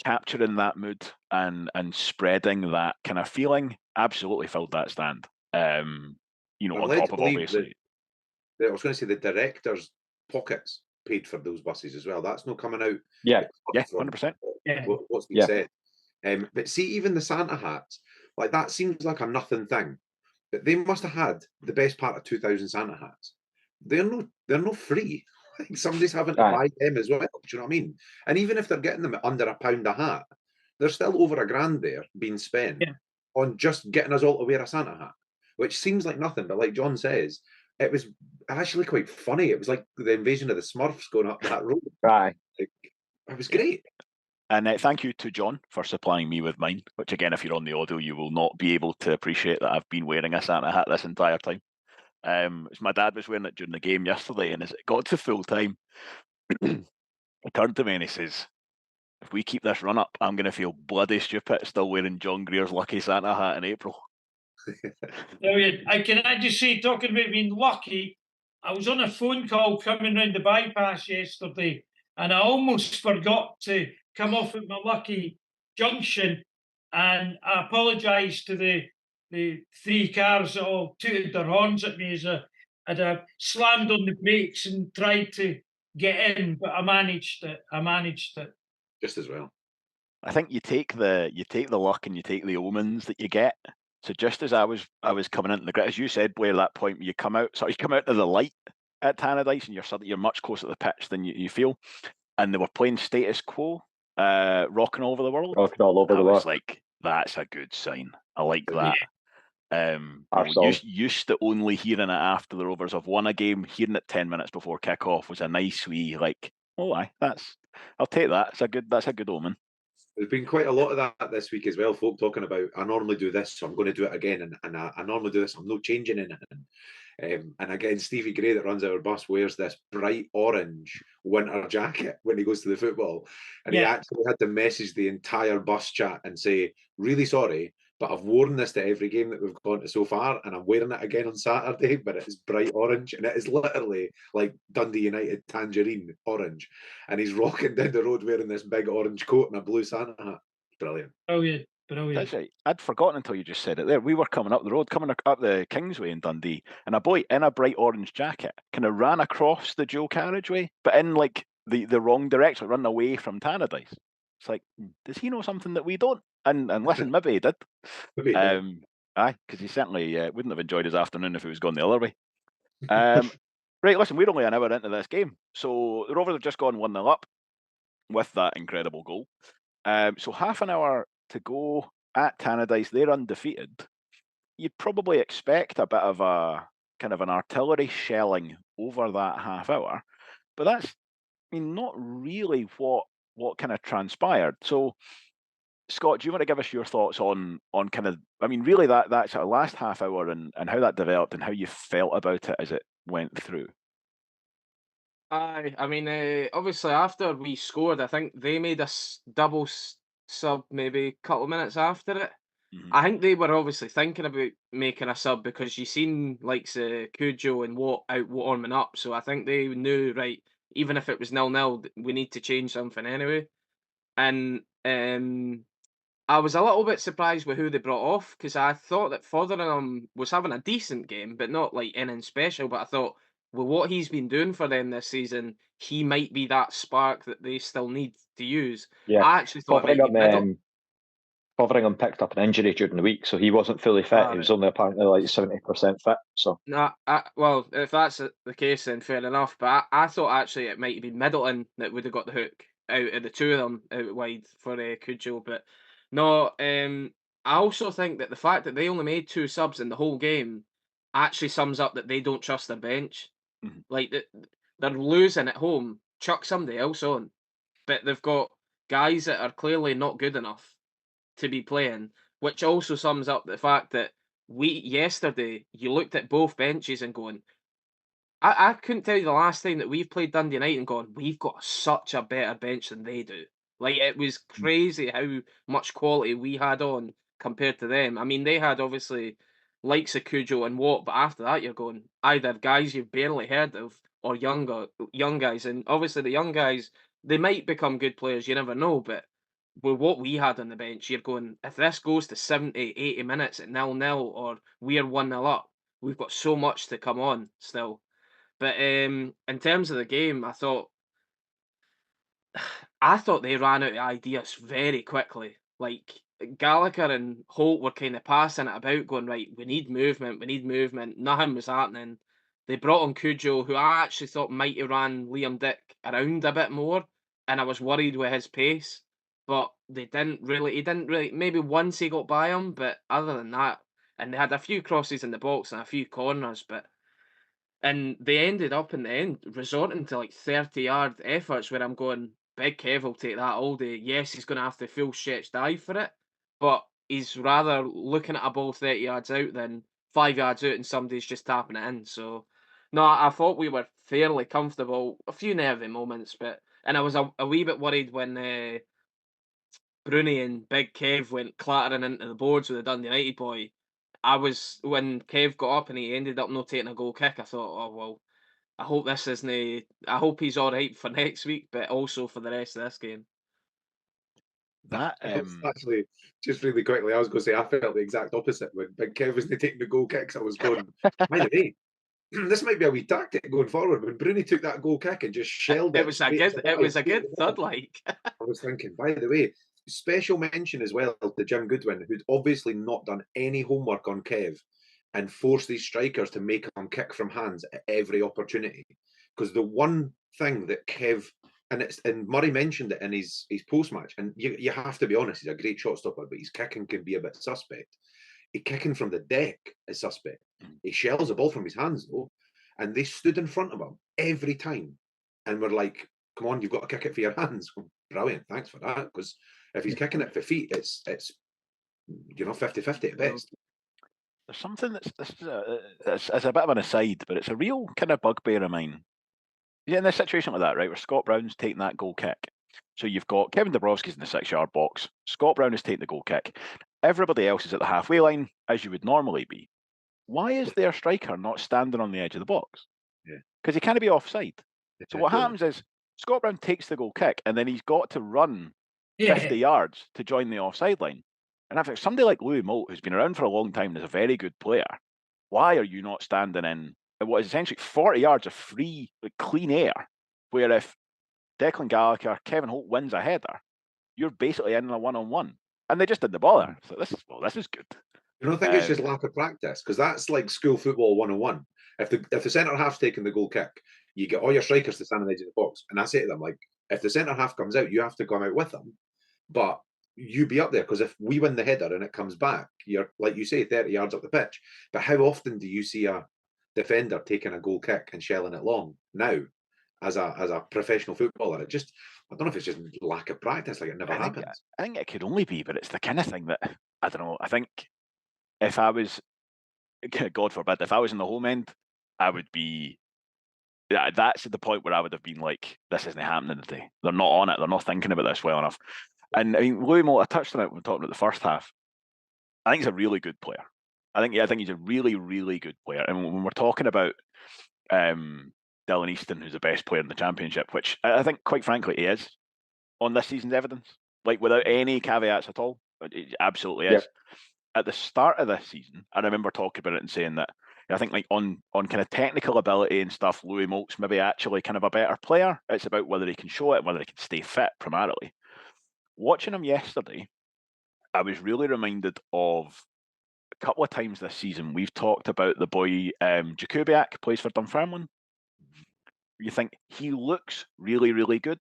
capturing that mood and spreading that kind of feeling absolutely filled that stand. You know, I'm on led top to of believe obviously. I was going to say the director's pockets paid for those buses as well. That's not coming out. Yeah. Yeah, from 100%. Yeah. what's been Yeah. said. But see, even the Santa hats, like that seems like a nothing thing. But they must have had the best part of 2,000 Santa hats. They're not free. Like somebody's having to Aye. buy them as well. Do you know what I mean? And even if they're getting them at under £1 a hat, there's still over £1,000 there being spent Yeah. on just getting us all to wear a Santa hat, which seems like nothing. But like John says, it was actually quite funny. It was like the invasion of the Smurfs going up that road. Aye. Like, it was great. And thank you to John for supplying me with mine, which again, if you're on the audio, you will not be able to appreciate that I've been wearing a Santa hat this entire time. My dad was wearing it during the game yesterday, and as it got to full time, he turned to me and he says, if we keep this run up, I'm going to feel bloody stupid still wearing John Greer's lucky Santa hat in April. Can I just say, talking about being lucky, I was on a phone call coming round the bypass yesterday, and I almost forgot to come off at my lucky junction, and I apologised to the three cars that all tooted their horns at me as I slammed on the brakes and tried to get in, but I managed it. Just as well. I think you take the luck and you take the omens that you get. So just as I was coming into the grid, as you said, Blair, that point you come out to the light at Tannadice and you're much closer to the pitch than you feel. And they were playing Status Quo, rocking all over the world. Rocking all over I the was world. like, that's a good sign. I like that. Arsenal. Used to only hearing it after the Rovers have won a game, hearing it 10 minutes before kick-off was a nice wee like, oh aye, I'll take that. That's a good omen. There's been quite a lot of that this week as well. Folk talking about, I normally do this, so I'm going to do it again, and I normally do this, I'm not changing in it. And again, Stevie Gray that runs our bus wears this bright orange winter jacket when he goes to the football, and he actually had to message the entire bus chat and say, really sorry, but I've worn this to every game that we've gone to so far, and I'm wearing it again on Saturday, but it is bright orange, and it is literally like Dundee United tangerine orange. And he's rocking down the road wearing this big orange coat and a blue Santa hat. Brilliant. Brilliant. That's right. I'd forgotten until you just said it there. We were coming up the road, coming up the Kingsway in Dundee, and a boy in a bright orange jacket kind of ran across the dual carriageway, but in like the wrong direction, running away from Tannadice. It's like, does he know something that we don't? And listen, maybe he did. Maybe he did. Aye, because he certainly wouldn't have enjoyed his afternoon if he was going the other way. Right, listen, we're only an hour into this game, so the Rovers have just gone 1-0 up with that incredible goal. So half an hour to go at Tannadice, they're undefeated. You'd probably expect a bit of a kind of an artillery shelling over that half hour, but that's not really what kind of transpired. So, Scott, do you want to give us your thoughts on kind of, really that sort of last half hour and how that developed and how you felt about it as it went through? Aye, obviously after we scored, I think they made a double sub maybe a couple of minutes after it. Mhm. I think they were obviously thinking about making a sub because you seen likes Cujo and Watt out warming up, so I think they knew, right, even if it was 0-0, we need to change something anyway. And I was a little bit surprised with who they brought off because I thought that Fotheringham was having a decent game, but not like anything special. But I thought, with what he's been doing for them this season, he might be that spark that they still need to use. Yeah. I actually thought it might be Middleton. Fotheringham picked up an injury during the week, so he wasn't fully fit. He was only apparently like 70% fit. So No, well, if that's the case, then fair enough. But I thought actually it might have been Middleton that would have got the hook out of the two of them out wide for Cujo. But no, I also think that the fact that they only made 2 subs in the whole game actually sums up that they don't trust their bench. Mhm. Like they're losing at home, chuck somebody else on, but they've got guys that are clearly not good enough to be playing, which also sums up the fact that yesterday you looked at both benches and going, I couldn't tell you the last time that we've played Dundee United and gone, we've got such a better bench than they do. Like it was crazy how much quality we had on compared to them. They had obviously likes of Cujo and Watt, but after that you're going either guys you've barely heard of or young guys, and obviously the young guys they might become good players, you never know, but with what we had on the bench, you're going, if this goes to 70, 80 minutes at 0-0 or we're 1-0 up, we've got so much to come on still. But in terms of the game, I thought they ran out of ideas very quickly. Like Gallagher and Holt were kind of passing it about, going, right, we need movement, we need movement. Nothing was happening. They brought on Cujo, who I actually thought might have ran Liam Dick around a bit more, and I was worried with his pace. But he didn't really, maybe once he got by him, but other than that, and they had a few crosses in the box and a few corners, and they ended up in the end resorting to like 30-yard efforts where I'm going, Big Kev will take that all day. Yes, he's going to have to full stretch dive for it, but he's rather looking at a ball 30 yards out than 5 yards out and somebody's just tapping it in. So, no, I thought we were fairly comfortable. A few nervy moments, and I was a wee bit worried when Bruni and Big Kev went clattering into the boards with the Dundee United boy. When Kev got up and he ended up not taking a goal kick, I thought, oh well, I hope this isn't. I hope he's all right for next week, but also for the rest of this game. That Actually, just really quickly, I was going to say I felt the exact opposite when Big Kev was taking the goal kicks. I was going, by the way, this might be a wee tactic going forward. When Bruni took that goal kick and just shelled it, It was a good third, like. I was thinking, by the way, special mention as well to Jim Goodwin, who'd obviously not done any homework on Kev and forced these strikers to make him kick from hands at every opportunity. Because the one thing that Kev, and Murray mentioned it in his post-match, and you have to be honest, he's a great shot stopper, but his kicking can be a bit suspect. He kicking from the deck is suspect. He shells the ball from his hands, though, and they stood in front of him every time and were like, come on, you've got to kick it for your hands. Brilliant, thanks for that. Because if he's kicking it for feet, it's 50-50 at best. There's something it's a bit of an aside, but it's a real kind of bugbear of mine. Yeah, in a situation like that, right, where Scott Brown's taking that goal kick. So you've got Kevin Dabrowski's in the 6-yard box. Scott Brown is taking the goal kick. Everybody else is at the halfway line, as you would normally be. Why is their striker not standing on the edge of the box? Because he can't be offside. So what happens is Scott Brown takes the goal kick, and then he's got to run 50 yards to join the offside line. And I think somebody like Louis Moult, who's been around for a long time and is a very good player, why are you not standing in what is essentially 40 yards of free, clean air, where if Declan Gallagher, Kevin Holt wins a header, you're basically in a one-on-one. And they just didn't bother. So this is good. You don't think it's just lack of practice? Because that's like school football 101. If the centre half's taking the goal kick, you get all your strikers to stand on the edge of the box. And I say to them, like, if the centre half comes out, you have to come out with them. But you be up there, because if we win the header and it comes back, you're, like you say, 30 yards up the pitch. But how often do you see a defender taking a goal kick and shelling it long now as a professional footballer? I don't know if it's just lack of practice, like it never happens. I think it could only be, but it's the kind of thing that, I don't know, I think if I was, God forbid, if I was in the home end, I would be, that's the point where I would have been like, this isn't happening today. They're not on it. They're not thinking about this well enough. And I mean, Louis Moult, I touched on it when talking about the first half. I think he's a really good player. I think he's a really, really good player. And when we're talking about Dylan Easton, who's the best player in the championship, which I think, quite frankly, he is on this season's evidence, like without any caveats at all, it absolutely is. At the start of this season, I remember talking about it and saying that I think, like, on kind of technical ability and stuff, Louis Moult's maybe actually kind of a better player. It's about whether he can show it and whether he can stay fit primarily. Watching him yesterday, I was really reminded of a couple of times this season we've talked about the boy Jakubiak, plays for Dunfermline. You think he looks really, really good,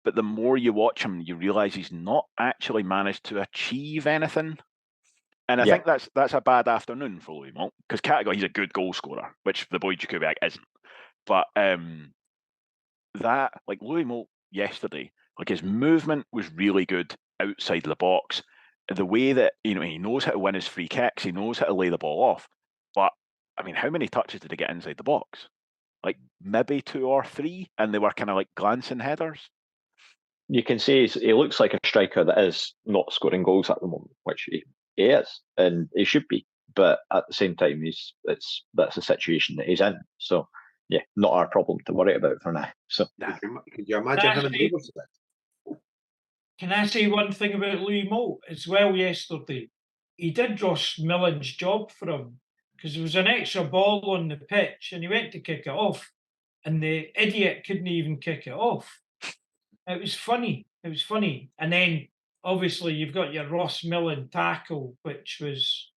but the more you watch him, you realise he's not actually managed to achieve anything. And I think that's a bad afternoon for Louis Moult, because category he's a good goal scorer, which the boy Jakubiak isn't. But that, like, Louis Moult yesterday, like, his movement was really good outside the box. The way that, he knows how to win his free kicks, he knows how to lay the ball off. But I mean, how many touches did he get inside the box? Like maybe 2 or 3, and they were kind of like glancing headers. You can say he looks like a striker that is not scoring goals at the moment, which he is, and he should be. But at the same time, that's the situation that he's in. So yeah, not our problem to worry about for now. So Could you imagine him in Rovers? Can I say one thing about Louis Moult as well yesterday? He did Ross Millen's job for him because there was an extra ball on the pitch and he went to kick it off and the idiot couldn't even kick it off. It was funny. It was funny. And then obviously you've got your Ross Millen tackle, which was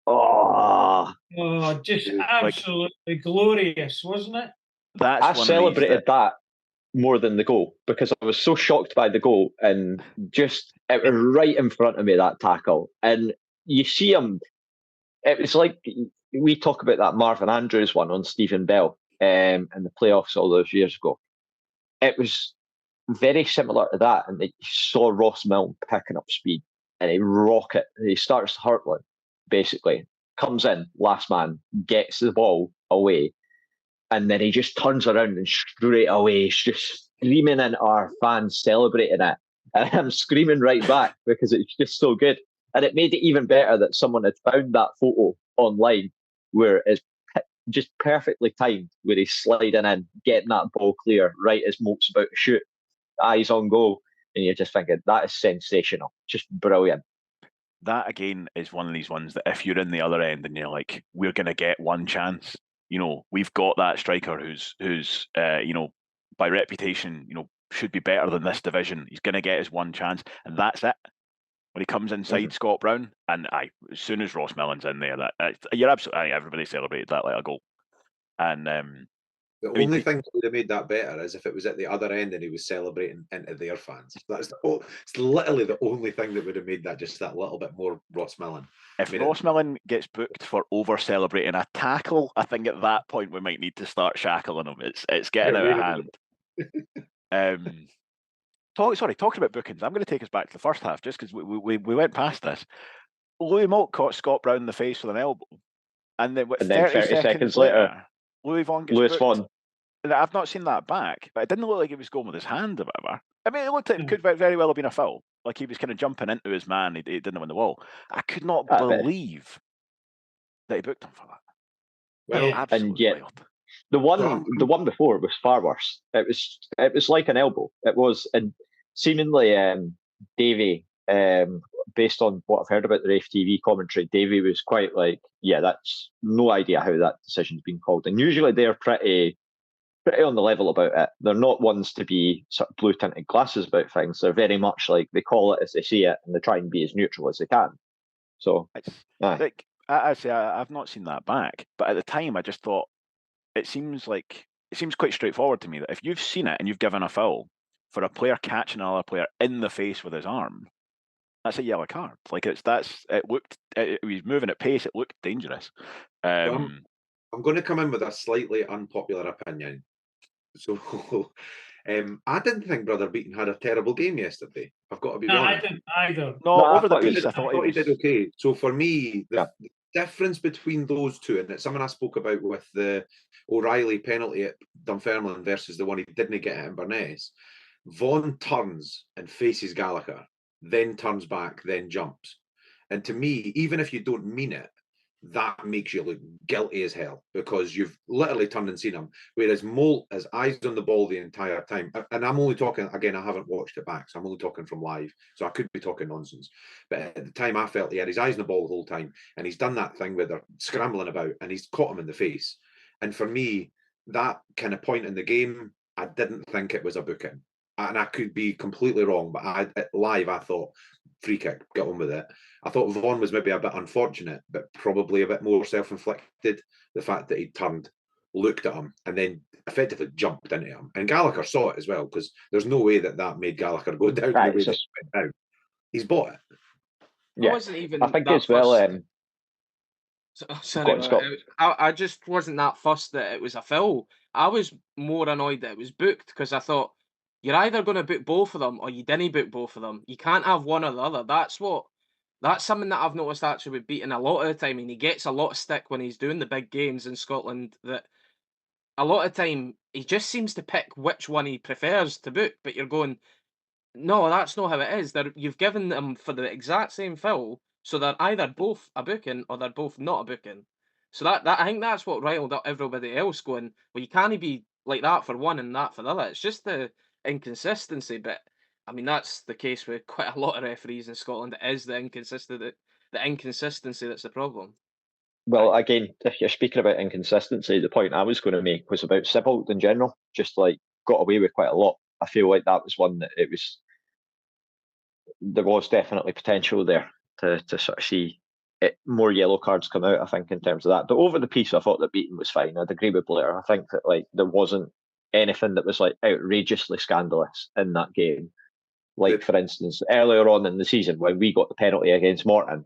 just absolutely glorious, wasn't it? I celebrated that more than the goal because I was so shocked by the goal and just it was right in front of me, that tackle. And you see him, it was like we talk about that Marvin Andrews one on Stephen Bell in the playoffs all those years ago. It was very similar to that, and you saw Ross Milne picking up speed and he starts hurtling, basically, comes in, last man, gets the ball away. And then he just turns around and straight away he's just screaming at our fans, celebrating it. And I'm screaming right back because it's just so good. And it made it even better that someone had found that photo online where it's just perfectly timed, where he's sliding in, getting that ball clear right as Moult's about to shoot, eyes on goal. And you're just thinking, that is sensational, just brilliant. That, again, is one of these ones that if you're in the other end and you're like, we're going to get one chance, we've got that striker who's by reputation, should be better than this division. He's going to get his one chance, and that's it. When he comes inside Scott Brown, and as soon as Ross Millen's in there, you're absolutely, everybody celebrated that like a goal. And the only thing that would have made that better is if it was at the other end and he was celebrating into their fans. It's literally the only thing that would have made that just that little bit more Ross Millen. If Ross Millen gets booked for over celebrating a tackle, I think at that point we might need to start shackling him. It's getting out of hand. Talking about bookings, I'm going to take us back to the first half just because we went past this. Louis Moult caught Scott Brown in the face with an elbow, and then 30 seconds later, Louis Vaughan. I've not seen that back, but it didn't look like he was going with his hand or whatever. I mean, it looked like it could very well have been a foul. Like he was kind of jumping into his man. He didn't win the wall. I could not believe that he booked him for that. Well, and yet the one before was far worse. It was like an elbow. It was, and seemingly Davey, based on what I've heard about the Raith TV commentary, Davey was quite like, yeah, that's no idea how that decision's been called. And usually they're pretty on the level about it. They're not ones to be sort of blue-tinted glasses about things. They're very much like they call it as they see it, and they try and be as neutral as they can. So, like I say, I've not seen that back, but at the time, I just thought it seems quite straightforward to me that if you've seen it and you've given a foul for a player catching another player in the face with his arm, that's a yellow card. Like it was moving at pace. It looked dangerous. I'm going to come in with a slightly unpopular opinion. So, I didn't think Brother Beaton had a terrible game yesterday. I've got to be honest. I didn't either. No, over the piece, I thought he did okay. So for me, the difference between those two, and it's something I spoke about with the O'Reilly penalty at Dunfermline versus the one he didn't get at Inverness, Vaughan turns and faces Gallagher, then turns back, then jumps. And to me, even if you don't mean it, that makes you look guilty as hell because you've literally turned and seen him. Whereas Moult has eyes on the ball the entire time. And I'm only talking, again, I haven't watched it back, so I'm only talking from live. So I could be talking nonsense. But at the time, I felt he had his eyes on the ball the whole time. And he's done that thing where they're scrambling about and he's caught him in the face. And for me, that kind of point in the game, I didn't think it was a booking. And I could be completely wrong, but live, I thought, free kick, get on with it. I thought Vaughan was maybe a bit unfortunate, but probably a bit more self-inflicted. The fact that he turned, looked at him, and then effectively jumped into him. And Gallagher saw it as well, because there's no way that made Gallagher go down the way that he went down. He's bought it. Yeah, I wasn't even. I think as well. Sorry, I just wasn't that fussed that it was a foul. I was more annoyed that it was booked because I thought you're either going to book both of them or you didn't book both of them. You can't have one or the other. That's something that I've noticed actually with Beaton a lot of the time, and he gets a lot of stick when he's doing the big games in Scotland. That a lot of time he just seems to pick which one he prefers to book. But you're going, no, that's not how it is. You've given them for the exact same foul, so they're either both a booking or they're both not a booking. So that I think that's what riled up everybody else going, well, you can't be like that for one and that for the other. It's just the inconsistency. But I mean, that's the case with quite a lot of referees in Scotland. It is the inconsistency that's the problem. Well, again, if you're speaking about inconsistency, the point I was going to make was about Sibbald in general. Just like got away with quite a lot. I feel like that was one that there was definitely potential there to sort of see more yellow cards come out, I think, in terms of that. But over the piece, I thought that Beaton was fine. I'd agree with Blair. I think that like there wasn't anything that was like outrageously scandalous in that game. Like, for instance, earlier on in the season when we got the penalty against Morton,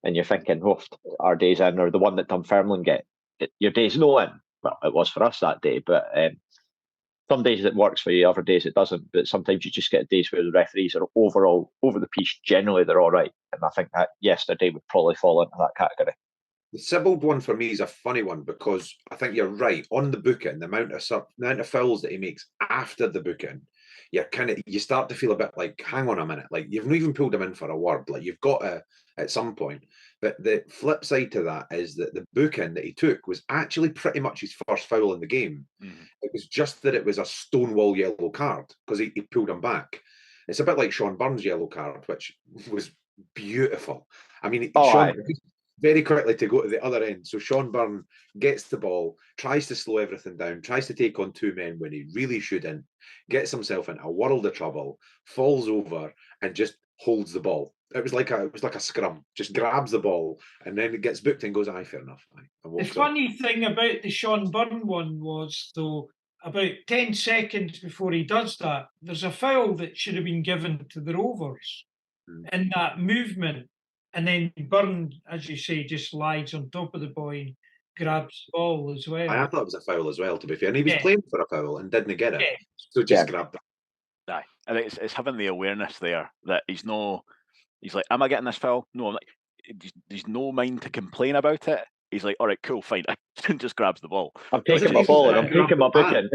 and you're thinking, oh, our day's in, or the one that Dunfermline get, your day's no in. Well, it was for us that day, but some days it works for you, other days it doesn't. But sometimes you just get days where the referees are overall over the piece. Generally, they're all right, and I think that yesterday would probably fall into that category. The Sibbald one for me is a funny one because I think you're right on the booking. The amount of fouls that he makes after the booking, you start to feel a bit like, hang on a minute, like you've not even pulled him in for a word, like you've got to at some point. But the flip side to that is that the booking that he took was actually pretty much his first foul in the game. Mm-hmm. It was just that it was a stonewall yellow card because he pulled him back. It's a bit like Sean Byrne's yellow card, which was beautiful. I mean, Sean, very quickly to go to the other end. So Sean Byrne gets the ball, tries to slow everything down, tries to take on two men when he really shouldn't, gets himself into a world of trouble, falls over, and just holds the ball. It was like a scrum. Just grabs the ball and then it gets booked and goes, aye, fair enough. The funny thing about the Sean Byrne one was, though, about 10 seconds before he does that, there's a foul that should have been given to the Rovers in that movement. And then Byrne, as you say, just lies on top of the boy and grabs the ball as well. I thought it was a foul as well, to be fair. And he was playing for a foul and didn't get it. So just grabbed it. Aye. I think it's having the awareness there that he's like, am I getting this foul? No, I'm like, there's no mind to complain about it. He's like, all right, cool, fine. And just grabs the ball. I'm taking my ball and I'm taking my booking.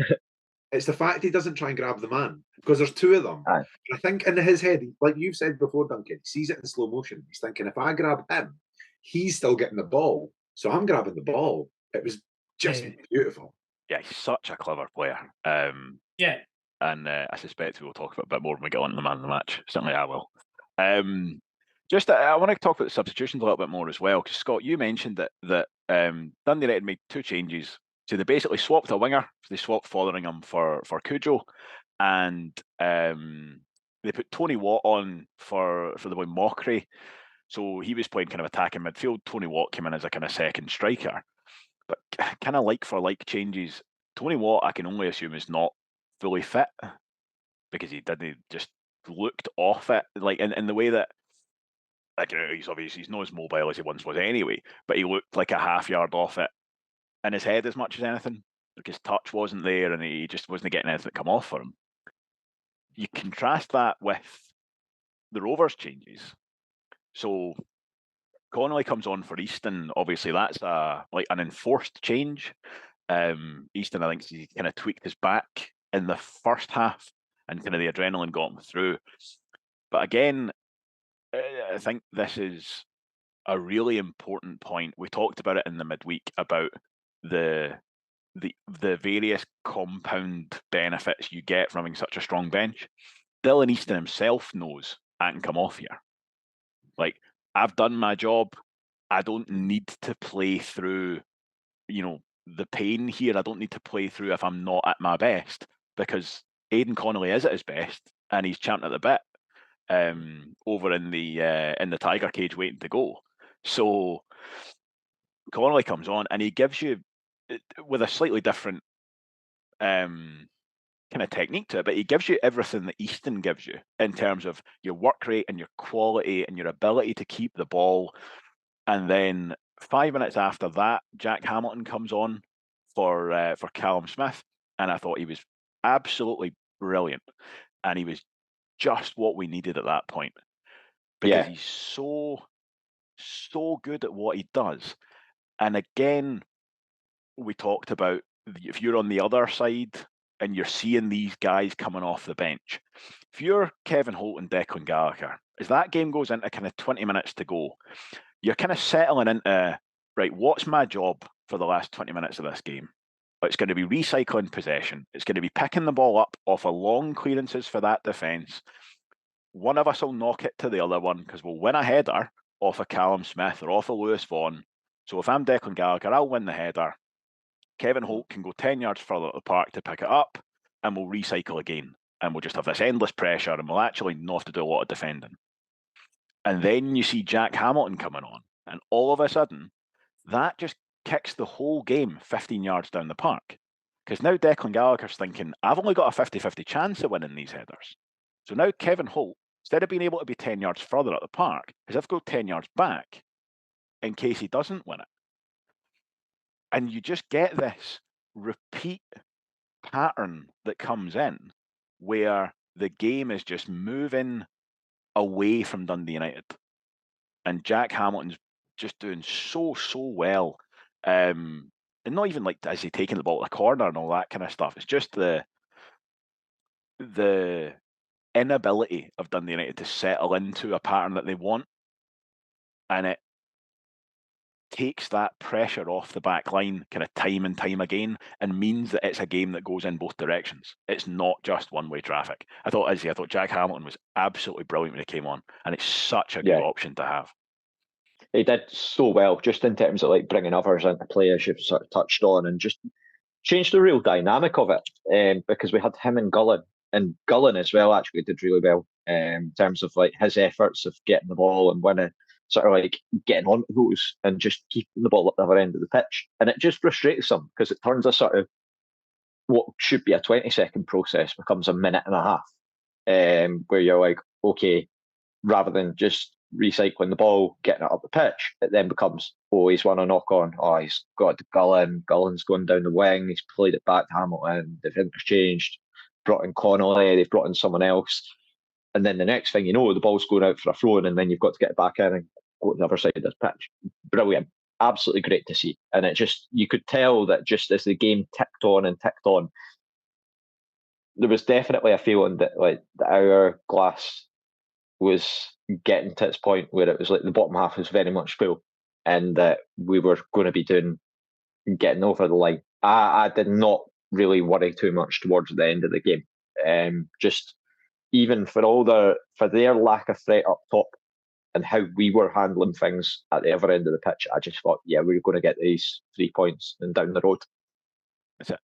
It's the fact he doesn't try and grab the man because there's two of them. Aye. I think in his head, like you've said before, Duncan, he sees it in slow motion. He's thinking, if I grab him, he's still getting the ball. So I'm grabbing the ball. It was just beautiful. Yeah, he's such a clever player. And I suspect we'll talk about it a bit more when we get on to the man of the match. Certainly I will. I want to talk about the substitutions a little bit more as well, because Scott, you mentioned that Dundee United made two changes. So they basically swapped a winger. So they swapped Fotheringham for Cujo, and they put Tony Watt on for the boy Mockery. So he was playing kind of attacking midfield. Tony Watt came in as a kind of second striker. But kind of like for like changes, Tony Watt, I can only assume, is not fully fit because he just looked off it, like in the way that, like, he's not as mobile as he once was anyway, but he looked like a half yard off it in his head as much as anything. Like his touch wasn't there and he just wasn't getting anything to come off for him. You contrast that with the Rovers changes. So Connolly comes on for Easton. Obviously, that's like an enforced change. Easton, I think, he kind of tweaked his back in the first half, and kind of the adrenaline got him through. But again, I think this is a really important point. We talked about it in the midweek about the various compound benefits you get from having such a strong bench. Dylan Easton himself knows I can come off here. Like, I've done my job. I don't need to play through, the pain here. I don't need to play through if I'm not at my best, because Aidan Connolly is at his best and he's champing at the bit over in the Tiger cage waiting to go. So Connolly comes on and he gives you, with a slightly different kind of technique to it, but he gives you everything that Easton gives you in terms of your work rate and your quality and your ability to keep the ball. And then 5 minutes after that, Jack Hamilton comes on for Callum Smith, and I thought he was absolutely brilliant, and he was just what we needed at that point, because he's so good at what he does. And again, we talked about, if you're on the other side and you're seeing these guys coming off the bench, if you're Kevin Holt and Declan Gallagher, as that game goes into kind of 20 minutes to go, you're kind of settling into, right, what's my job for the last 20 minutes of this game? It's going to be recycling possession. It's going to be picking the ball up off of long clearances for that defence. One of us will knock it to the other one because we'll win a header off of Callum Smith or off of Lewis Vaughan. So if I'm Declan Gallagher, I'll win the header. Kevin Holt can go 10 yards further at the park to pick it up, and we'll recycle again. And we'll just have this endless pressure, and we'll actually not have to do a lot of defending. And then you see Jack Hamilton coming on, and all of a sudden, that just kicks the whole game 15 yards down the park. Because now Declan Gallagher's thinking, I've only got a 50-50 chance of winning these headers. So now Kevin Holt, instead of being able to be 10 yards further at the park, has to go 10 yards back in case he doesn't win it. And you just get this repeat pattern that comes in where the game is just moving away from Dundee United. And Jack Hamilton's just doing so well. And not even like, is he taking the ball to the corner and all that kind of stuff. It's just the inability of Dundee United to settle into a pattern that they want. And it takes that pressure off the back line kind of time and time again and means that it's a game that goes in both directions. It's not just one-way traffic. I thought Jack Hamilton was absolutely brilliant when he came on, and it's such a good option to have. He did so well, just in terms of like bringing others into play, as you've sort of touched on, and just changed the real dynamic of it, because we had him and Gullen as well actually did really well in terms of like his efforts of getting the ball and winning, sort of like getting onto those and just keeping the ball at the other end of the pitch. And it just frustrates them because it turns a sort of what should be a 20-second process becomes a minute and a half, where you're like, okay, rather than just recycling the ball, getting it up the pitch, it then becomes, oh, he's won a knock on, oh, he's got it to Gullen's going down the wing, he's played it back to Hamilton, they've interchanged, brought in Connolly, they've brought in someone else, and then the next thing you know, the ball's going out for a throw, and then you've got to get it back in and go to the other side of the pitch. Brilliant, absolutely great to see. And it just, you could tell that just as the game ticked on, there was definitely a feeling that like the hourglass was getting to its point where it was like the bottom half was very much full, and that we were going to be getting over the line. I did not really worry too much towards the end of the game. Just even for their lack of threat up top and how we were handling things at the other end of the pitch, I just thought, yeah, we're going to get these 3 points and down the road.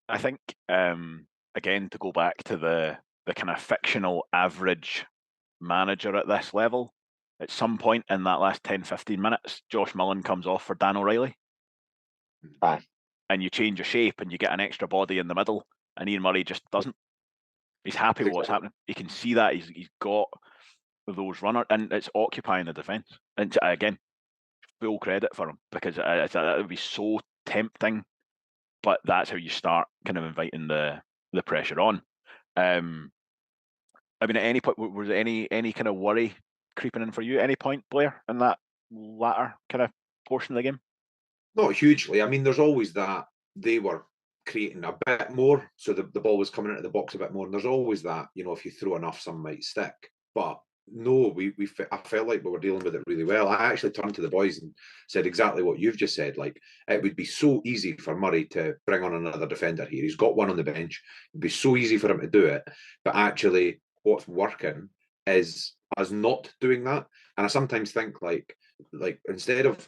I think again, to go back to the kind of fictional average manager at this level, at some point in that last 10-15 minutes, Josh Mullen comes off for Dan O'Reilly. Aye. And you change your shape and you get an extra body in the middle, and Ian Murray just doesn't. He's happy with what's happening. You can see that he's got those runners, and it's occupying the defence. And again, full credit for him, because that would be so tempting, but that's how you start kind of inviting the pressure on. I mean, at any point, was there any kind of worry creeping in for you at any point, Blair, in that latter kind of portion of the game? Not hugely. I mean, there's always that they were creating a bit more, so the ball was coming into the box a bit more, and there's always that, if you throw enough, some might stick. But no, I felt like we were dealing with it really well. I actually turned to the boys and said exactly what you've just said. Like, it would be so easy for Murray to bring on another defender here. He's got one on the bench. It'd be so easy for him to do it. But actually, what's working is us not doing that. And I sometimes think like instead of,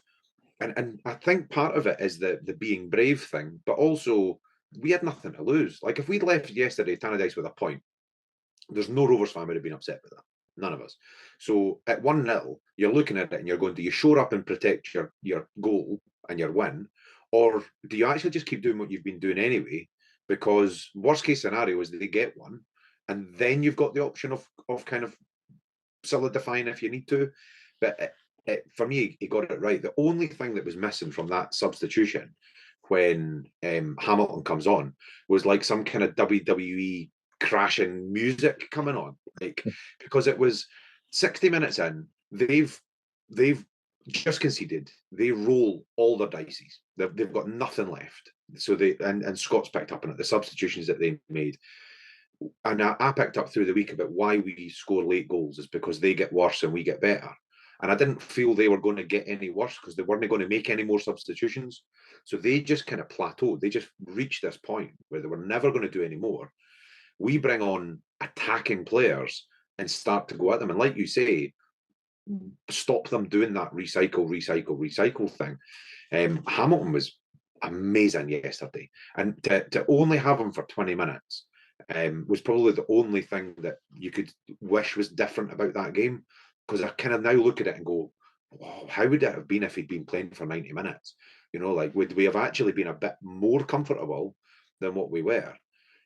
and I think part of it is the being brave thing, but also we had nothing to lose. Like, if we'd left yesterday Tannadice with a point, there's no Rovers fan would have been upset with that. None of us. So at 1-0, you're looking at it and you're going, do you shore up and protect your goal and your win? Or do you actually just keep doing what you've been doing anyway? Because worst case scenario is that they get one, and then you've got the option of kind of solidifying if you need to. But for me, he got it right. The only thing that was missing from that substitution when Hamilton comes on was like some kind of WWE crashing music coming on, like, because it was 60 minutes in, they've just conceded, they roll all their dices, they've got nothing left. So and Scott's picked up on it, the substitutions that they made. And I picked up through the week about why we score late goals is because they get worse and we get better. And I didn't feel they were going to get any worse because they weren't going to make any more substitutions. So they just kind of plateaued. They just reached this point where they were never going to do any more. We bring on attacking players and start to go at them. And like you say, stop them doing that recycle thing. Hamilton was amazing yesterday. And to only have him for 20 minutes was probably the only thing that you could wish was different about that game. Because I kind of now look at it and go, wow, how would it have been if he'd been playing for 90 minutes? You know, like, would we have actually been a bit more comfortable than what we were?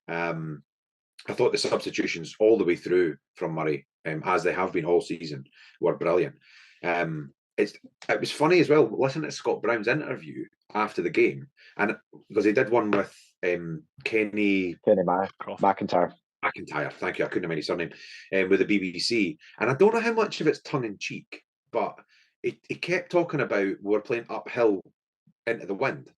I thought the substitutions all the way through from Murray, as they have been all season, were brilliant. It was funny as well, listening to Scott Brown's interview after the game, and because he did one with Kenny McIntyre. McIntyre, thank you. I couldn't remember his surname, with the BBC. And I don't know how much of it's tongue in cheek, but he kept talking about we're playing uphill into the wind.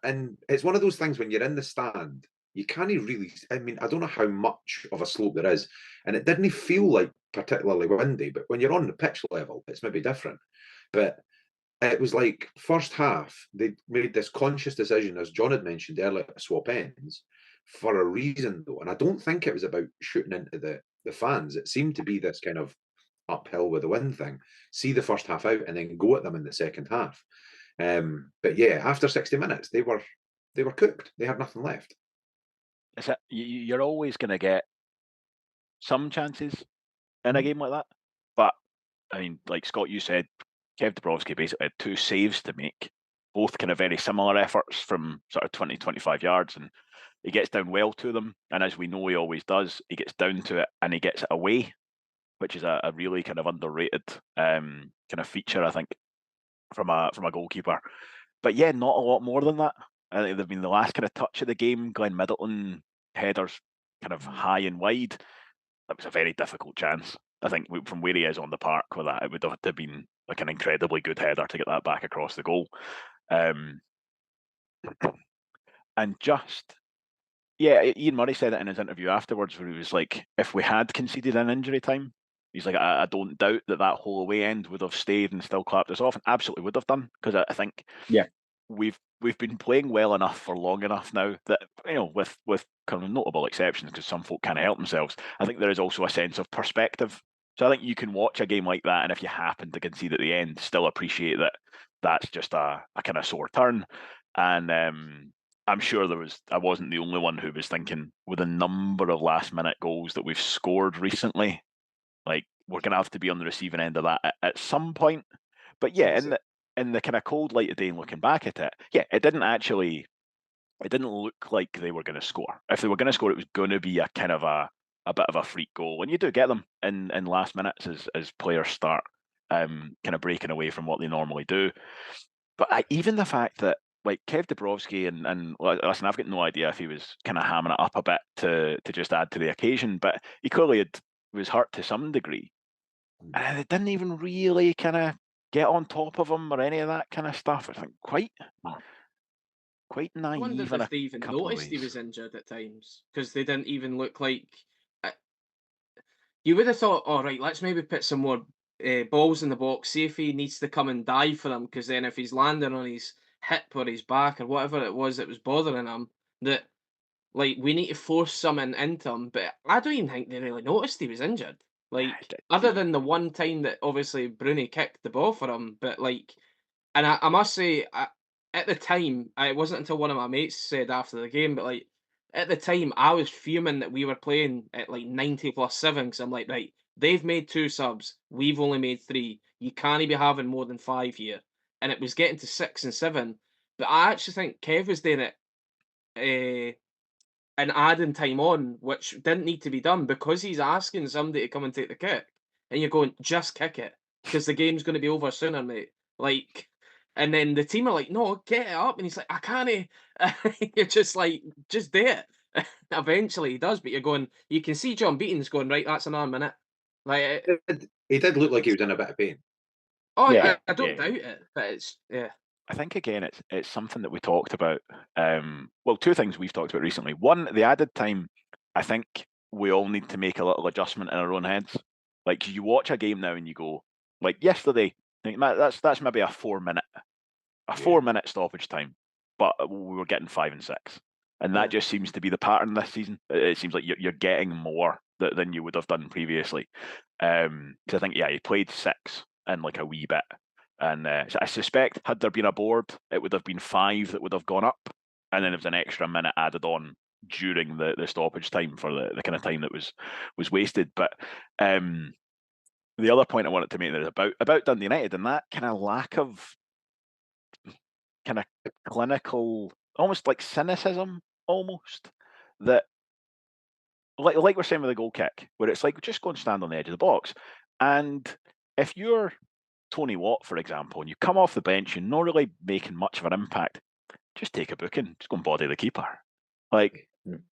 And it's one of those things when you're in the stand, you can't really, I mean, I don't know how much of a slope there is. And it didn't feel like particularly windy, but when you're on the pitch level, it's maybe different. But it was like first half, they made this conscious decision, as John had mentioned earlier, to swap ends for a reason, though. And I don't think it was about shooting into the fans. It seemed to be this kind of uphill with the wind thing. See the first half out and then go at them in the second half. But yeah, after 60 minutes, they were cooked. They had nothing left. You're always going to get some chances in a game like that. But, I mean, like Scott, you said, Kev Dabrowski basically had 2 saves to make, both kind of very similar efforts from sort of 20, 25 yards. And he gets down well to them. And as we know he always does, he gets down to it and he gets it away, which is a really kind of underrated kind of feature, I think, from a goalkeeper. But yeah, not a lot more than that. I think they've been the last kind of touch of the game. Glenn Middleton headers kind of high and wide. That was a very difficult chance. I think from where he is on the park with that, it would have been like an incredibly good header to get that back across the goal. And just, yeah, Ian Murray said it in his interview afterwards where he was like, if we had conceded an injury time, he's like, I don't doubt that whole away end would have stayed and still clapped us off, and absolutely would have done, because I think we've been playing well enough for long enough now that, you know, with kind of notable exceptions, because some folk can't help themselves, I think there is also a sense of perspective. So I think you can watch a game like that, and if you happen to concede at the end, still appreciate that that's just a kind of sore turn. And I'm sure I wasn't the only one who was thinking, with a number of last minute goals that we've scored recently, like, we're going to have to be on the receiving end of that at some point. But yeah, in the kind of cold light of day and looking back at it, yeah, it didn't look like they were going to score. If they were going to score, it was going to be a kind of a bit of a freak goal. And you do get them in last minutes as players start kind of breaking away from what they normally do. But even the fact that, like, Kev Dabrowski and listen, I've got no idea if he was kind of hamming it up a bit to just add to the occasion, but he clearly was hurt to some degree. And they didn't even really kind of get on top of him or any of that kind of stuff. I think quite naive. I wondered if they even noticed he was injured at times, because they didn't even look like. You would have thought, all right, let's maybe put some more balls in the box, see if he needs to come and dive for them, because then if he's landing on his hip or his back or whatever it was that was bothering him, that, like, we need to force something into him. But I don't even think they really noticed he was injured. Like, other than the one time that obviously Bruni kicked the ball for him. But, like, and I must say, at the time, it wasn't until one of my mates said after the game, but, like, at the time, I was fuming that we were playing at like 90+7, because I'm like, right, they've made 2 subs, we've only made 3. You can't be having more than 5 here. And it was getting to 6 and 7. But I actually think Kev was doing it and adding time on, which didn't need to be done, because he's asking somebody to come and take the kick. And you're going, just kick it, because the game's going to be over sooner, mate. Like, and then the team are like, no, get it up. And he's like, I can't. You're just like, just do it. Eventually he does, but you're going, you can see John Beaton's going, right, that's another minute. Like, he did look like he was in a bit of pain. Oh, yeah, I don't doubt it, but it's, yeah. I think, again, it's something that we talked about. Well, 2 things we've talked about recently. One, the added time, I think we all need to make a little adjustment in our own heads. Like, you watch a game now and you go, Like yesterday, that's maybe a 4-minute stoppage time, but we were getting 5 and 6, and that just seems to be the pattern this season. It seems like you're getting more than you would have done previously. Because I think he played 6 in like a wee bit, and so I suspect had there been a board, it would have been 5 that would have gone up, and then there was an extra minute added on during the stoppage time for the kind of time that was wasted. But the other point I wanted to make there is about Dundee United and that kind of lack of kind of clinical, almost like cynicism, almost, that like we're saying with the goal kick, where it's like just go and stand on the edge of the box, and if you're Tony Watt, for example, and you come off the bench, you're not really making much of an impact, just take a booking, just go and body the keeper. Like,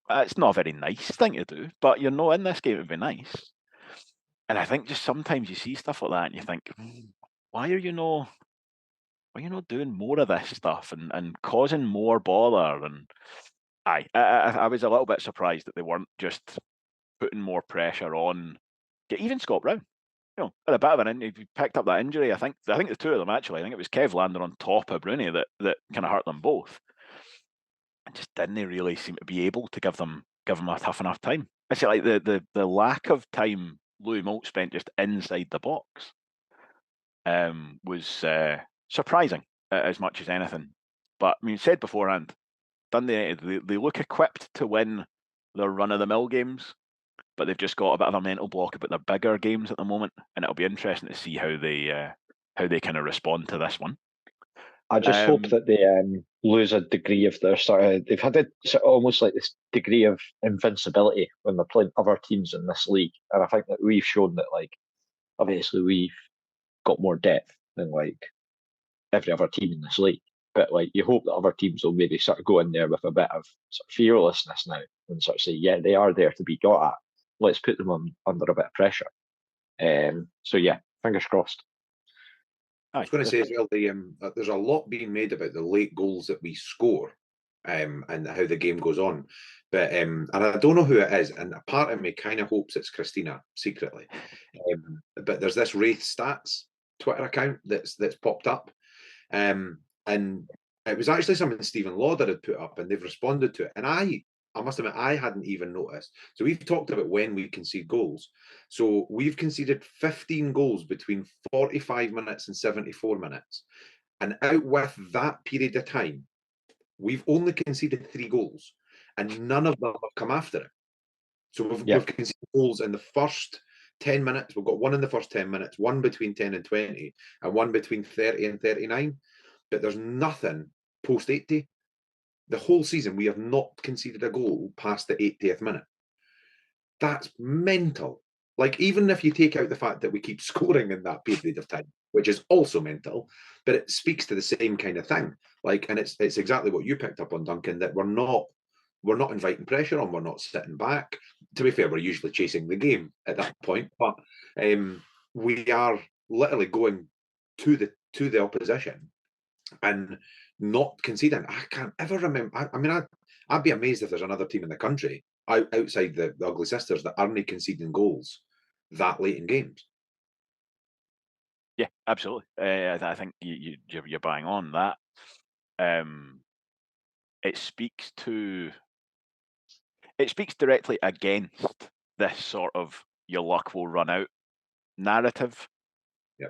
it's not a very nice thing to do, but you're not in this game, it'd be nice. And I think just sometimes you see stuff like that and you think, why are you not doing more of this stuff and causing more bother? And I was a little bit surprised that they weren't just putting more pressure on even Scott Brown. You know, had a bit of an injury, picked up that injury. I think the two of them actually. I think it was Kev landing on top of Bruni that kind of hurt them both, and just didn't really seem to be able to give them a tough enough time. I say like the lack of time Louis Moult spent just inside the box was surprising as much as anything. But I mean, said beforehand, Dundee United, they look equipped to win their run-of-the-mill games, but they've just got a bit of a mental block about their bigger games at the moment, and it'll be interesting to see how they kind of respond to this one. I just hope that they lose a degree of their they've had almost like this degree of invincibility when they're playing other teams in this league, and I think that we've shown that, like, obviously we've got more depth than like every other team in this league, but like you hope that other teams will maybe sort of go in there with a bit of sort of fearlessness now and sort of say, yeah, they are there to be got at. Let's put them under a bit of pressure. So yeah, fingers crossed. I was going to say as well, there's a lot being made about the late goals that we score, and how the game goes on. But and I don't know who it is, and a part of me kind of hopes it's Christina secretly. But there's this Raith Stats Twitter account that's popped up, and it was actually something Stephen Lauder had put up, and they've responded to it. And I must admit, I hadn't even noticed. So we've talked about when we concede goals. So we've conceded 15 goals between 45 minutes and 74 minutes. And out with that period of time, we've only conceded 3 goals, and none of them have come after it. So we've conceded goals in the first 10 minutes. We've got one in the first 10 minutes, one between 10 and 20, and one between 30 and 39. But there's nothing post 80. The whole season, we have not conceded a goal past the 80th minute. That's mental. Like, even if you take out the fact that we keep scoring in that period of time, which is also mental, but it speaks to the same kind of thing. Like, and it's exactly what you picked up on, Duncan, that we're not inviting pressure on, we're not sitting back. To be fair, we're usually chasing the game at that point, but we are literally going to the opposition and not conceding. I can't ever remember. I mean, I'd be amazed if there's another team in the country outside the Ugly Sisters that aren't conceding goals that late in games. Yeah, absolutely. I think you're bang on that. It speaks directly against this sort of your luck will run out narrative. Yeah.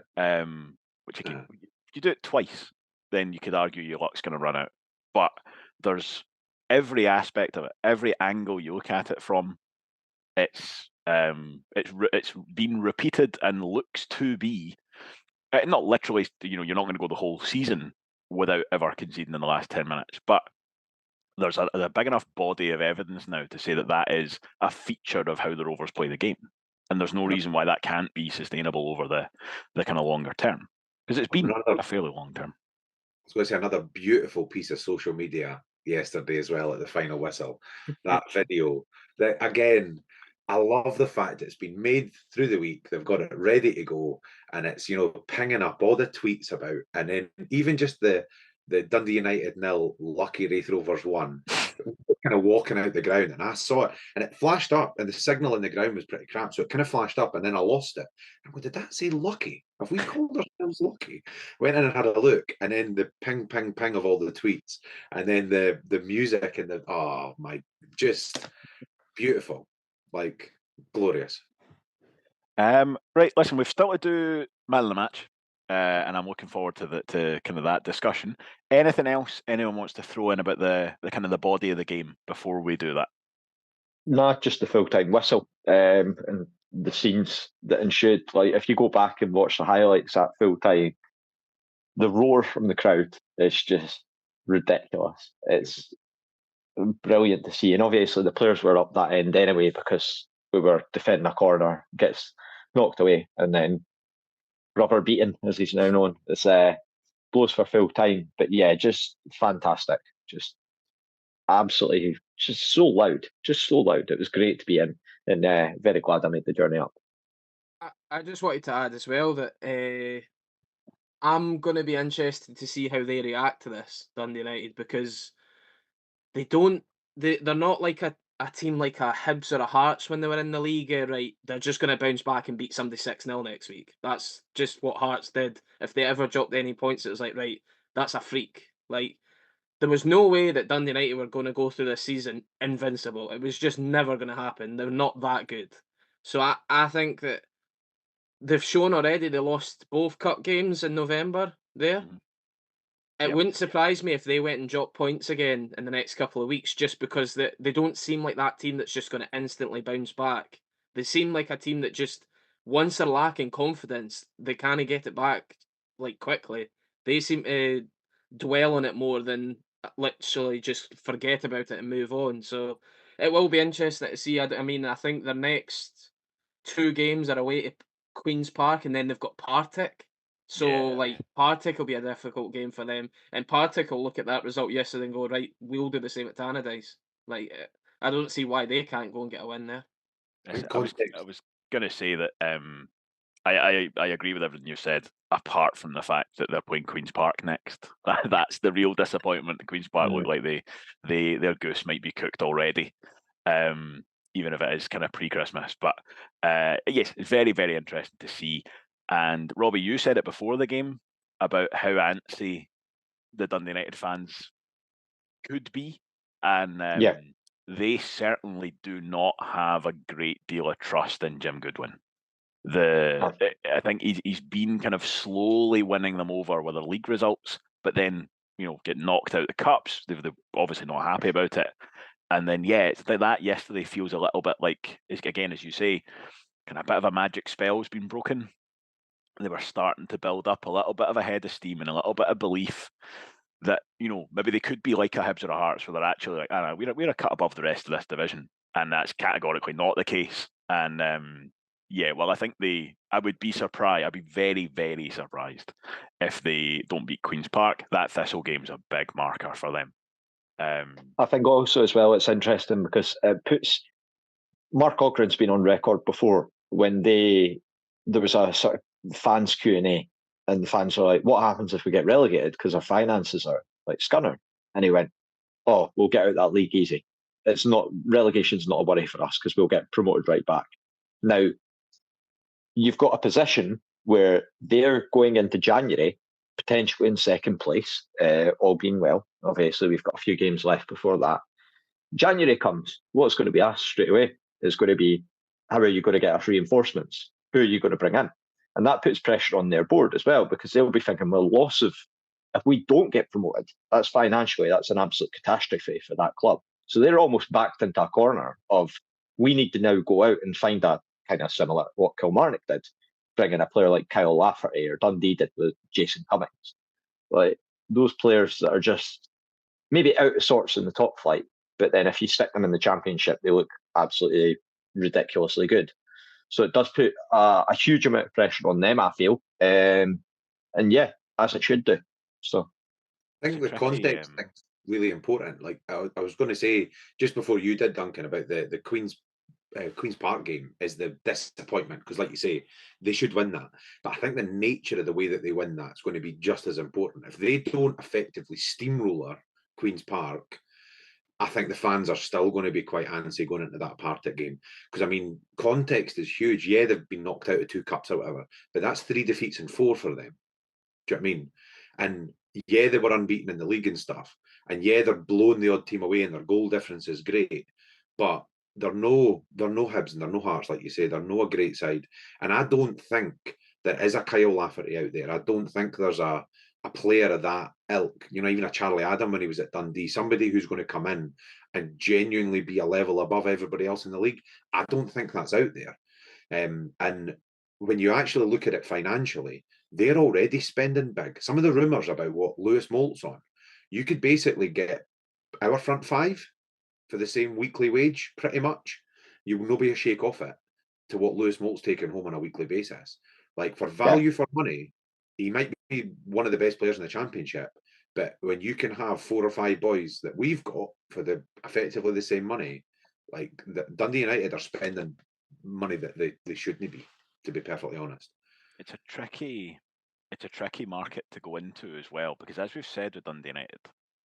Which again, if you do it twice, then you could argue your luck's going to run out. But there's every aspect of it, every angle you look at it from, it's been repeated and looks to be not literally. You're not going to go the whole season without ever conceding in the last 10 minutes, but there's a big enough body of evidence now to say that is a feature of how the Rovers play the game, and there's no reason why that can't be sustainable over the kind of longer term, because it's been a fairly long term. I was going to say another beautiful piece of social media yesterday as well at the final whistle. That video, that again, I love the fact it's been made through the week. They've got it ready to go, and it's pinging up all the tweets about, and then even just the Dundee United 0, lucky Raith Rovers 1. kind of walking out the ground, and I saw it, and it flashed up, and the signal in the ground was pretty crap, so it kind of flashed up, and then I lost it. I go, did that say lucky? Have we called ourselves lucky? Went in and had a look, and then the ping, ping, ping of all the tweets, and then the music and just beautiful, like glorious. Right, listen, we've still to do man of the match. And I'm looking forward to kind of that discussion. Anything else anyone wants to throw in about the kind of the body of the game before we do that? Not just the full-time whistle and the scenes that ensued. Like, if you go back and watch the highlights at full-time, the roar from the crowd is just ridiculous. It's brilliant to see. And obviously the players were up that end anyway because we were defending a corner, gets knocked away, and then rubber beaten, as he's now known. It's blows for full time, but yeah, just fantastic. Just absolutely, just so loud. It was great to be in, and very glad I made the journey up. I just wanted to add as well that I'm going to be interested to see how they react to this, Dundee United, because they're not like a team like a Hibs or a Hearts when they were in the league, right? They're just going to bounce back and beat somebody 6-0 next week. That's just what Hearts did. If they ever dropped any points, it was like, right, that's a freak. Like, there was no way that Dundee United were going to go through this season invincible. It was just never going to happen. They're not that good. So I think that they've shown already they lost both cup games in November there. It wouldn't surprise me if they went and dropped points again in the next couple of weeks, just because they don't seem like that team that's just going to instantly bounce back. They seem like a team that just, once they're lacking confidence, they kind of get it back like quickly. They seem to dwell on it more than literally just forget about it and move on. So it will be interesting to see. I mean, I think their next 2 games are away to Queen's Park, and then they've got Partick. So, like, Partick will be a difficult game for them. And Partick will look at that result yesterday and go, right, we'll do the same at Tannadice. Like, I don't see why they can't go and get a win there. I was going to say that I agree with everything you said, apart from the fact that they're playing Queen's Park next. That's the real disappointment. The Queen's Park look like their goose might be cooked already, even if it is kind of pre-Christmas. But yes, it's very, very interesting to see. And Robbie, you said it before the game about how antsy the Dundee United fans could be, and they certainly do not have a great deal of trust in Jim Goodwin. I think he's been kind of slowly winning them over with their league results, but then get knocked out the cups. They're obviously not happy about it, and then it's like that. Yesterday feels a little bit like, again, as you say, kind of a bit of a magic spell's been broken. They were starting to build up a little bit of a head of steam and a little bit of belief that maybe they could be like a Hibs or a Hearts, where they're actually like, I don't know, we're a cut above the rest of this division, and that's categorically not the case. And well, I think I would be surprised. I'd be very, very surprised if they don't beat Queen's Park. That Thistle game's a big marker for them. I think also as well, it's interesting because it puts Mark Ogren's been on record before when there was a sort of fans Q&A, and the fans were like, what happens if we get relegated because our finances are like scunner? And he went, oh, we'll get out that league easy. It's not, relegation's not a worry for us because we'll get promoted right back. Now, you've got a position where they're going into January potentially in second place, all being well. Obviously, we've got a few games left before that. January comes, what's going to be asked straight away is going to be, how are you going to get our reinforcements? Who are you going to bring in? And that puts pressure on their board as well, because they'll be thinking, well, if we don't get promoted, that's financially, that's an absolute catastrophe for that club. So they're almost backed into a corner of, we need to now go out and find a kind of similar what Kilmarnock did, bring in a player like Kyle Lafferty, or Dundee did with Jason Cummings. Like, those players that are just maybe out of sorts in the top flight, but then if you stick them in the Championship, they look absolutely ridiculously good. So it does put a huge amount of pressure on them, I feel. And yeah, as it should do. So I think the context is really important. Like I was going to say just before you did, Duncan, about the Queen's Park game is the disappointment, because like you say, they should win that. But I think the nature of the way that they win that is going to be just as important. If they don't effectively steamroller Queen's Park, I think the fans are still going to be quite antsy going into that Partick game. Because, I mean, context is huge. Yeah, they've been knocked out of 2 cups or whatever, but that's 3 defeats and 4 for them. Do you know what I mean? And yeah, they were unbeaten in the league and stuff. And yeah, they're blowing the odd team away and their goal difference is great. But they're no Hibs and they're no Hearts, like you say. They're no a great side. And I don't think there is a Kyle Lafferty out there. I don't think there's a player of that ilk, even a Charlie Adam when he was at Dundee, somebody who's going to come in and genuinely be a level above everybody else in the league. I don't think that's out there. And when you actually look at it financially, they're already spending big. Some of the rumours about what Lewis Malt's on, you could basically get our front 5 for the same weekly wage, pretty much. You will not be a shake off it to what Lewis Malt's taking home on a weekly basis. Like, for value for money, he might be one of the best players in the Championship, but when you can have 4 or 5 boys that we've got for effectively the same money, like Dundee United are spending money that they shouldn't be, to be perfectly honest. It's a tricky market to go into as well, because as we've said with Dundee United,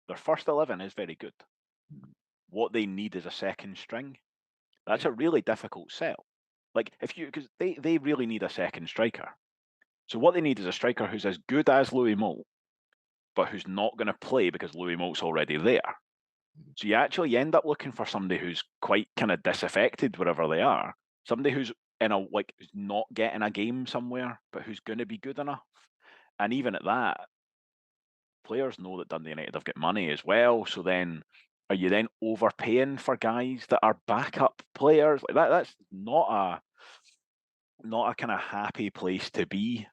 their first 11 is very good. What they need is a second string. That's a really difficult sell. Like, because they really need a second striker. So what they need is a striker who's as good as Louis Moult, but who's not going to play because Louis Moult's already there. So you actually end up looking for somebody who's quite kind of disaffected wherever they are. Somebody who's who's not getting a game somewhere, but who's going to be good enough. And even at that, players know that Dundee United have got money as well. So then, are you then overpaying for guys that are backup players? Like that's not a kind of happy place to be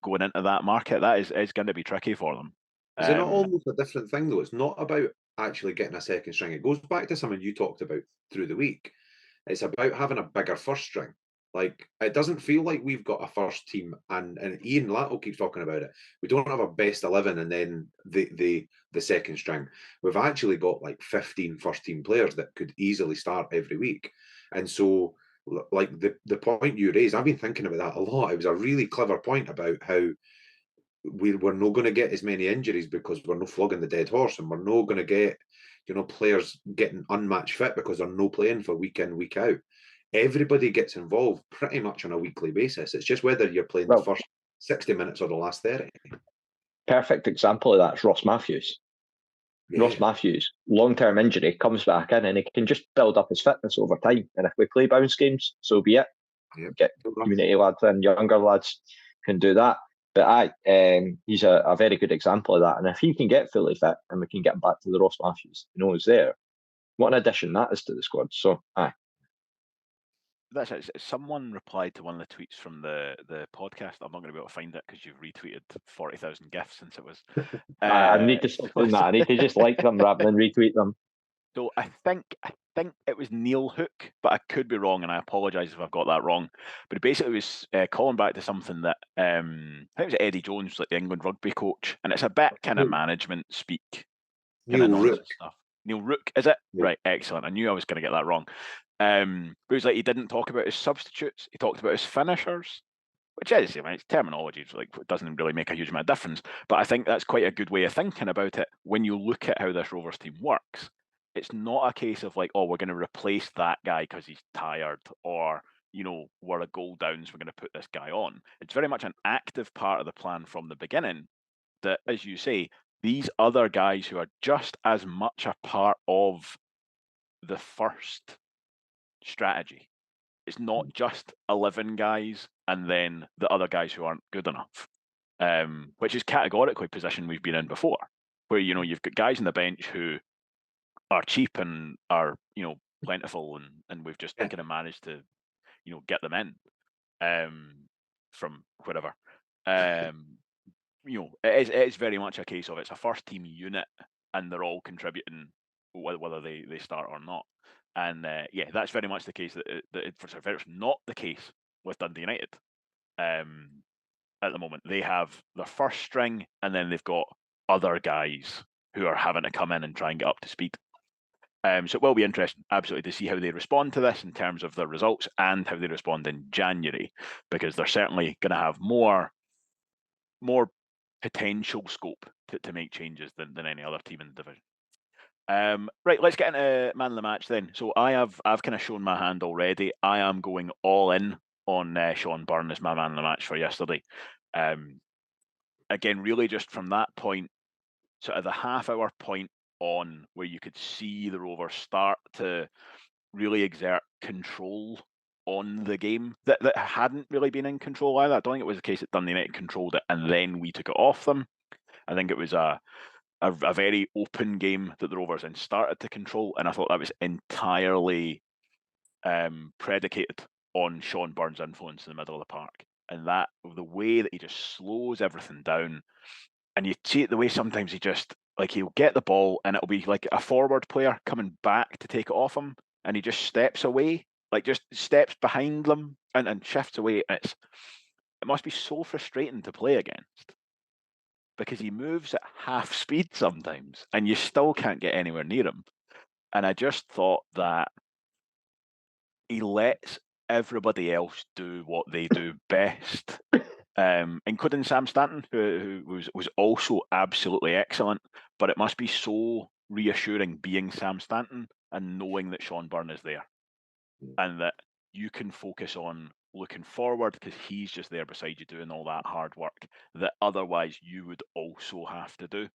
going into that market. That is going to be tricky for them. Is it not almost a different thing, though? It's not about actually getting a second string. It goes back to something you talked about through the week. It's about having a bigger first string. Like, it doesn't feel like we've got a first team, and Ian Latto keeps talking about it. We don't have a best 11 and then the second string. We've actually got like 15 first team players that could easily start every week. And so, like the point you raised, I've been thinking about that a lot. It was a really clever point about how we're not going to get as many injuries because we're not flogging the dead horse, and we're not going to get players getting unmatched fit because they're no playing for week in, week out. Everybody gets involved pretty much on a weekly basis. It's just whether you're playing the first 60 minutes or the last 30. Perfect example of that is Ross Matthews. Yeah. Ross Matthews, long-term injury, comes back in and he can just build up his fitness over time. And if we play bounce games, so be it. Yep. Get community lads and younger lads can do that. But he's a very good example of that. And if he can get fully fit and we can get back to the Ross Matthews, who's there, what an addition that is to the squad. So, That's it. Someone replied to one of the tweets from the podcast. I'm not going to be able to find it because you've retweeted 40,000 GIFs since it was. I need to stop doing that. I need to just like them rather than retweet them. So I think it was Neil Hook, but I could be wrong, and I apologise if I've got that wrong. But it basically was calling back to something that I think it was Eddie Jones, like the England rugby coach, and it's a bit kind of management speak. Neil Rook. Stuff. Neil Rook, is it? Yeah. Right, excellent. I knew I was going to get that wrong. But it was like he didn't talk about his substitutes. He talked about his finishers, which is, it's terminology. It's like it doesn't really make a huge amount of difference. But I think that's quite a good way of thinking about it when you look at how this Rovers team works. It's not a case of like, oh, we're going to replace that guy because he's tired, or we're a goal down, so we're going to put this guy on. It's very much an active part of the plan from the beginning. That, as you say, these other guys who are just as much a part of the first strategy. It's not just 11 guys and then the other guys who aren't good enough, which is categorically a position we've been in before, where you've got guys on the bench who are cheap and are plentiful, and we've just kind of managed to get them in from wherever. It is very much a case of it's a first team unit and they're all contributing whether they start or not. And that's very much the case. That it's not the case with Dundee United. At the moment, they have their first string, and then they've got other guys who are having to come in and try and get up to speed. So it will be interesting, absolutely, to see how they respond to this in terms of their results and how they respond in January, because they're certainly going to have more potential scope to make changes than any other team in the division. Right, let's get into man of the match then. So I've kind of shown my hand already. I am going all in on Sean Byrne as my man of the match for yesterday. Again, really just from that point, sort of the half-hour point on, where you could see the Rovers start to really exert control on the game that hadn't really been in control either. I don't think it was the case that Dundee United controlled it and then we took it off them. I think it was a very open game that the Rovers then started to control, and I thought that was entirely predicated on Sean Byrne's influence in the middle of the park, and that the way that he just slows everything down. And you see it the way sometimes he just, like, he'll get the ball and it'll be like a forward player coming back to take it off him, and he just steps away, like just steps behind them and shifts away. And it must be so frustrating to play against, because he moves at half speed sometimes and you still can't get anywhere near him. And I just thought that he lets everybody else do what they do best, including Sam Stanton, who was also absolutely excellent. But it must be so reassuring being Sam Stanton and knowing that Sean Byrne is there and that you can focus on looking forward, because he's just there beside you doing all that hard work that otherwise you would also have to do.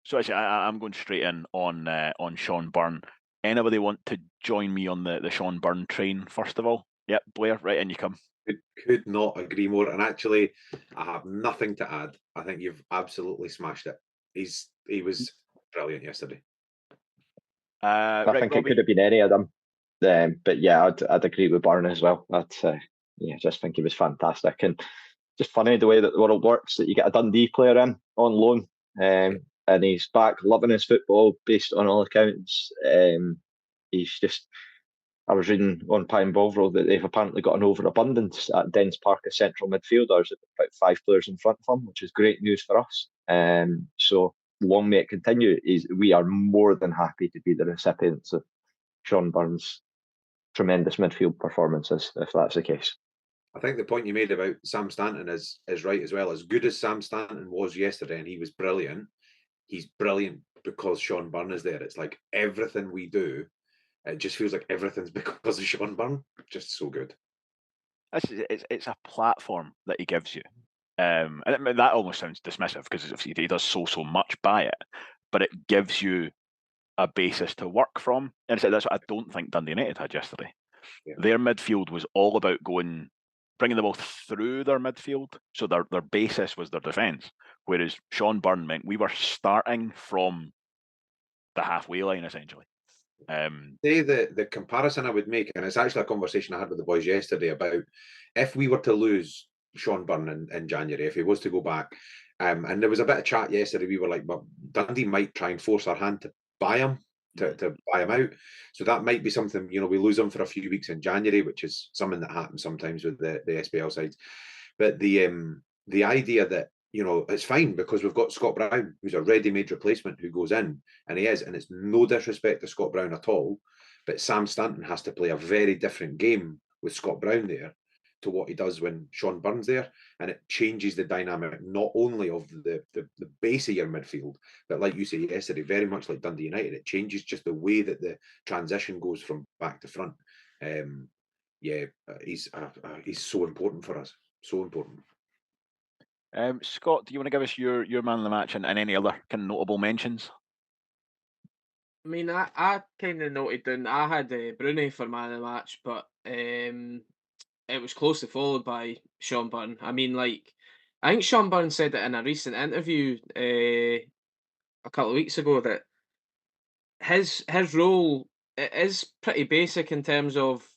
So actually, I'm going straight in on Sean Byrne. Anybody want to join me on the Sean Byrne train first of all? Yep, Blair, right in you come. Could not agree more. And actually, I have nothing to add. I think you've absolutely smashed it. He was brilliant yesterday. I right, think Robbie? it could have been any of them. But yeah, I'd agree with Byrne as well. Yeah, just think he was fantastic. And just funny the way that the world works, that you get a Dundee player in on loan, and he's back loving his football based on all accounts. He's just, I was reading on Pine Bovril that they've apparently got an overabundance at Dens Park of central midfielders, about 5 players in front of him, which is great news for us. So long may it continue. We are more than happy to be the recipients of Sean Byrne's tremendous midfield performances, if that's the case. I think the point you made about Sam Stanton is right as well. As good as Sam Stanton was yesterday, and he was brilliant, he's brilliant because Sean Byrne is there. It's like everything we do, it just feels like everything's because of Sean Byrne. Just so good. It's a platform that he gives you. And that almost sounds dismissive, because he does so much by it, but it gives you a basis to work from. And that's what I don't think Dundee United had yesterday. Yeah. Their midfield was all about bringing the ball through their midfield, so their basis was their defence, whereas Sean Byrne meant we were starting from the halfway line, essentially. The comparison I would make, and it's actually a conversation I had with the boys yesterday, about if we were to lose Sean Byrne in January, if he was to go back, and there was a bit of chat yesterday, we were like, well, Dundee might try and force our hand to buy him, to buy him out. So that might be something, we lose him for a few weeks in January, which is something that happens sometimes with the SPL sides. But the idea that, it's fine because we've got Scott Brown, who's a ready-made replacement who goes in, and he is, and it's no disrespect to Scott Brown at all, but Sam Stanton has to play a very different game with Scott Brown there to what he does when Sean Byrne's there, and it changes the dynamic not only of the base of your midfield, but like you say yesterday, very much like Dundee United, it changes just the way that the transition goes from back to front. He's so important for us, so important. Scott, do you want to give us your man of the match and any other kind of notable mentions? I mean, I kind of noted down, I had Bruni for man of the match, but it was closely followed by Sean Byrne. I mean, I think Sean Byrne said it in a recent interview a couple of weeks ago, that his role is pretty basic in terms of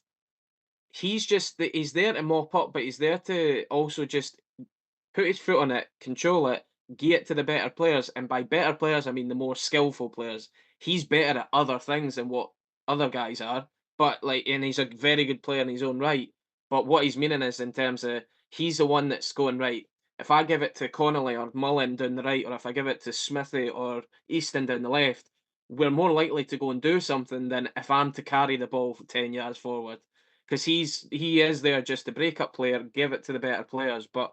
he's there to mop up, but he's there to also just put his foot on it, control it, get it to the better players, and by better players I mean the more skillful players. He's better at other things than what other guys are, but and he's a very good player in his own right. But what he's meaning is, in terms of, he's the one that's going, right, if I give it to Connolly or Mullen down the right, or if I give it to Smithy or Easton down the left, we're more likely to go and do something than if I'm to carry the ball for 10 yards forward. Because he is there just to break up player, give it to the better players. But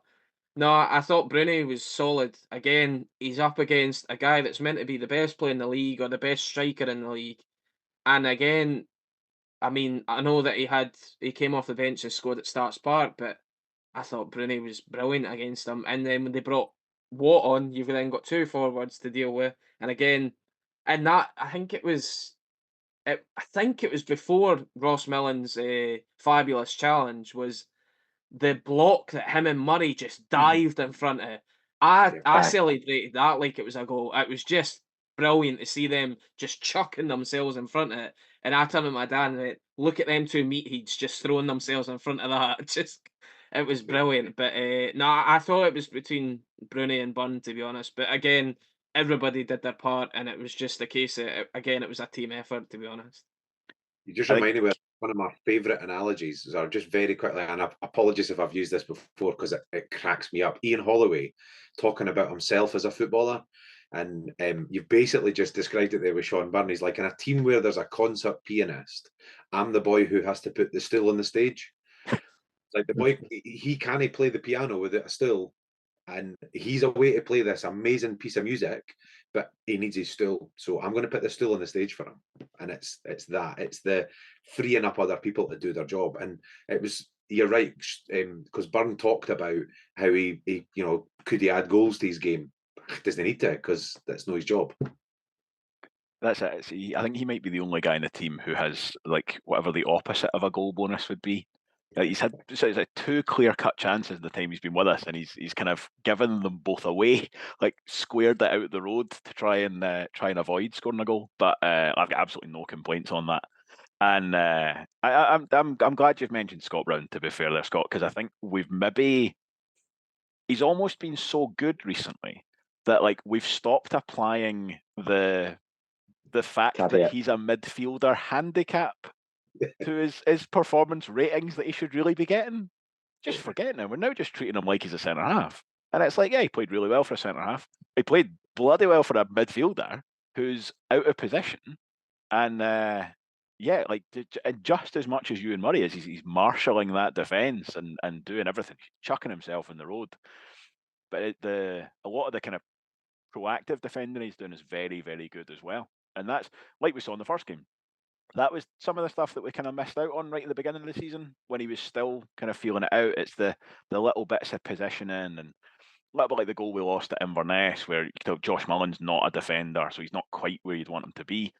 No, I thought Bruni was solid. Again, he's up against a guy that's meant to be the best player in the league or the best striker in the league. And again, I mean, I know that he came off the bench and scored at Starts Park, but I thought Bruni was brilliant against him. And then when they brought Watt on, you've then got two forwards to deal with. And again, and that I think it was before Ross Millen's fabulous challenge was the block that him and Murray just dived in front of. I Yeah. celebrated that like it was a goal. It was just brilliant to see them just chucking themselves in front of it. And I turned to my dad and went, "Look at them two meatheads just throwing themselves in front of that." Just it was brilliant. But no, I thought it was between Bruni and Bunn, to be honest. But again, everybody did their part, and it was just a case of again, it was a team effort, to be honest. You just I think- reminded me of one of my favourite analogies, are just very quickly, and apologies if I've used this before because it cracks me up. Ian Holloway talking about himself as a footballer, and you've basically just described it there with Sean Byrne. He's like, in a team where there's a concert pianist, I'm the boy who has to put the stool on the stage. Like the boy, he can't play the piano without a stool, and he's a way to play this amazing piece of music, but he needs his stool. So I'm going to put the stool on the stage for him, and it's the freeing up other people to do their job. And it was, you're right, because Byrne talked about how he could he add goals to his game? Doesn't need to, because that's not his job. That's it. I think he might be the only guy in the team who has like whatever the opposite of a goal bonus would be. He's had two clear-cut chances the time he's been with us, and he's kind of given them both away, like squared it out the road to try and avoid scoring a goal. But I've got absolutely no complaints on that. And I'm glad you've mentioned Scott Brown, to be fair there, Scott, because I think he's almost been so good recently that like we've stopped applying the fact that he's a midfielder handicap to his performance ratings that he should really be getting. Just forgetting him. We're now just treating him like he's a centre half. And it's like, yeah, he played really well for a centre half. He played bloody well for a midfielder who's out of position. And yeah, like just as much as Ewan Murray is, he's marshalling that defence and doing everything, chucking himself in the road. But a lot of the kind of proactive defending he's doing is very, very good as well. And that's like we saw in the first game. That was some of the stuff that we kind of missed out on right at the beginning of the season when he was still kind of feeling it out. It's the little bits of positioning, and a little bit like the goal we lost at Inverness, where Josh Mullen's not a defender, so he's not quite where you'd want him to be.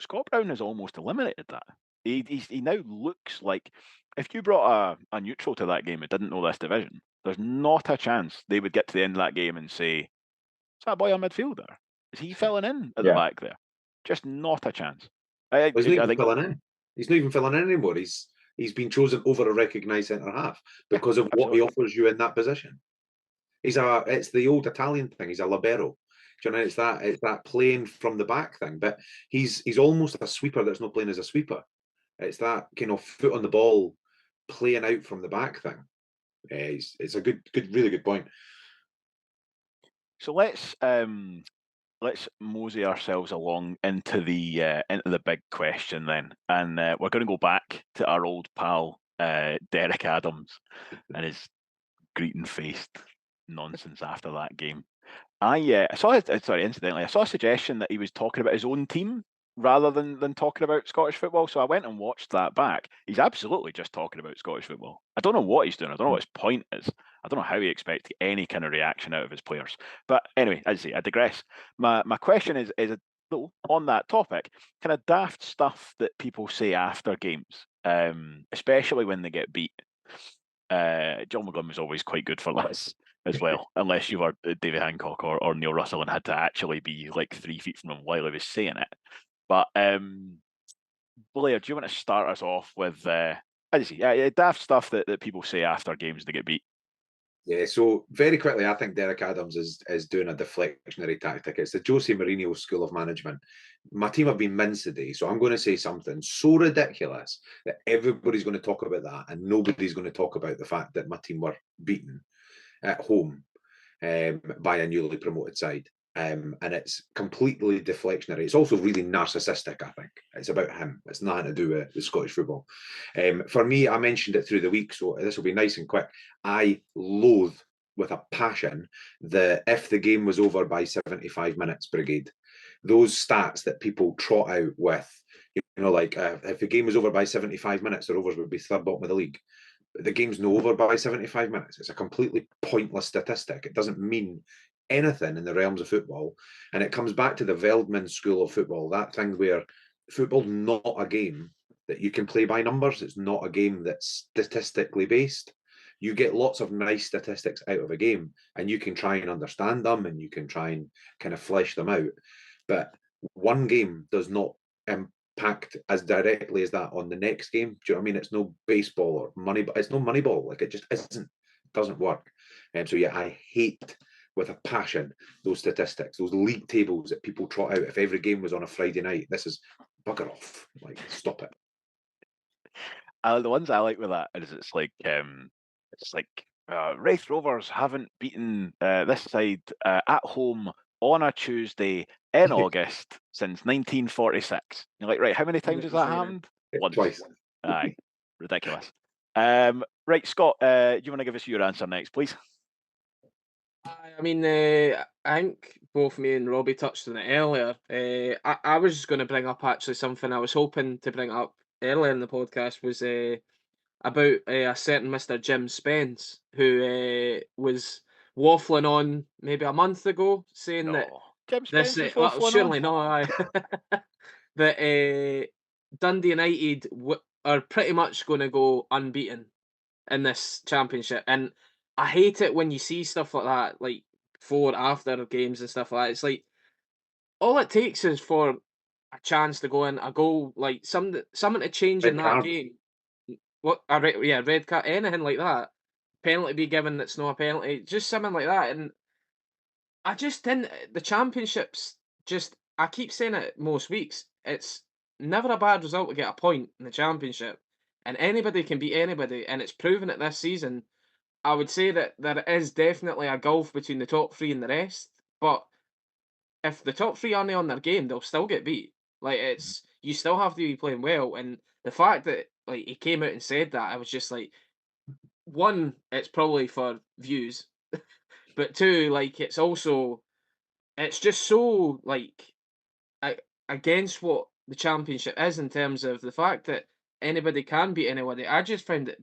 Scott Brown has almost eliminated that. He now looks like, if you brought a neutral to that game who didn't know this division, there's not a chance they would get to the end of that game and say, "Is that boy a midfielder? Is he filling in at the back there?" Just not a chance. He's not even filling in. He's not even filling in anymore. He's been chosen over a recognised centre half because of what he offers you in that position. It's the old Italian thing. He's a libero. Do you know, it's that playing from the back thing. But he's almost a sweeper that's not playing as a sweeper. It's that kind of foot on the ball, playing out from the back thing. It's a good, really good point. So let's mosey ourselves along into the big question then, and we're going to go back to our old pal Derek Adams and his greeting-faced nonsense after that game. I saw a suggestion that he was talking about his own team rather than talking about Scottish football. So I went and watched that back. He's absolutely just talking about Scottish football. I don't know what he's doing. I don't know what his point is. I don't know how he expects any kind of reaction out of his players. But anyway, as I say, I digress. My question is on that topic, kind of daft stuff that people say after games, especially when they get beat. John McGlynn was always quite good for this as well, unless you were David Hancock or Neil Russell and had to actually be like 3 feet from him while he was saying it. But Blair, do you want to start us off with daft stuff that people say after games they get beat? Yeah, so very quickly, I think Derek Adams is doing a deflectionary tactic. It's the Jose Mourinho school of management. My team have been minced today, so I'm going to say something so ridiculous that everybody's going to talk about that, and nobody's going to talk about the fact that my team were beaten at home by a newly promoted side. And it's completely deflectionary. It's also really narcissistic, I think. It's about him. It's nothing to do with Scottish football. For me, I mentioned it through the week, so this will be nice and quick. I loathe with a passion that if the game was over by 75 minutes, brigade, those stats that people trot out with, like if the game was over by 75 minutes, the Rovers would be third bottom of the league. The game's not over by 75 minutes. It's a completely pointless statistic. It doesn't mean anything in the realms of football. And it comes back to the Veldman school of football, that thing where football's not a game that you can play by numbers. It's not a game that's statistically based. You get lots of nice statistics out of a game, and you can try and understand them, and you can try and kind of flesh them out. But one game does not impact as directly as that on the next game. Do you know what I mean? It's no baseball or money, it's no Moneyball. Like, it just isn't, doesn't work. And so yeah, I hate with a passion those statistics, those league tables that people trot out. If every game was on a Friday night, this is bugger off. Like, stop it. The ones I like with that is it's like Raith Rovers haven't beaten this side at home on a Tuesday in August since 1946. You're like, right, how many times has that happened? Once. Twice. Aye, ridiculous. Right, Scott, you want to give us your answer next, please? I mean, I think both me and Robbie touched on it earlier. I was just going to bring up actually something I was hoping to bring up earlier in the podcast was about a certain Mr. Jim Spence, who was waffling on maybe a month ago, saying that Jim Spence this, was waffling surely on. not, that Dundee United are pretty much going to go unbeaten in this championship. And I hate it when you see stuff like that, like before, after games and stuff like that. It's like, all it takes is for a chance to go in, a goal, like something to change Red in that card. game. What? Red card, anything like that. Penalty be given that's not a penalty, just something like that. And I just didn't. The championships, just, I keep saying it most weeks. It's never a bad result to get a point in the championship, and anybody can beat anybody, and it's proven it this season. I would say that there is definitely a gulf between the top three and the rest, but if the top three aren't on their game, they'll still get beat. Like, it's, you still have to be playing well, and the fact that, like, he came out and said that, I was just like, one, it's probably for views, but two, like, it's also, it's just so, like, against what the championship is in terms of the fact that anybody can beat anybody. I just found it,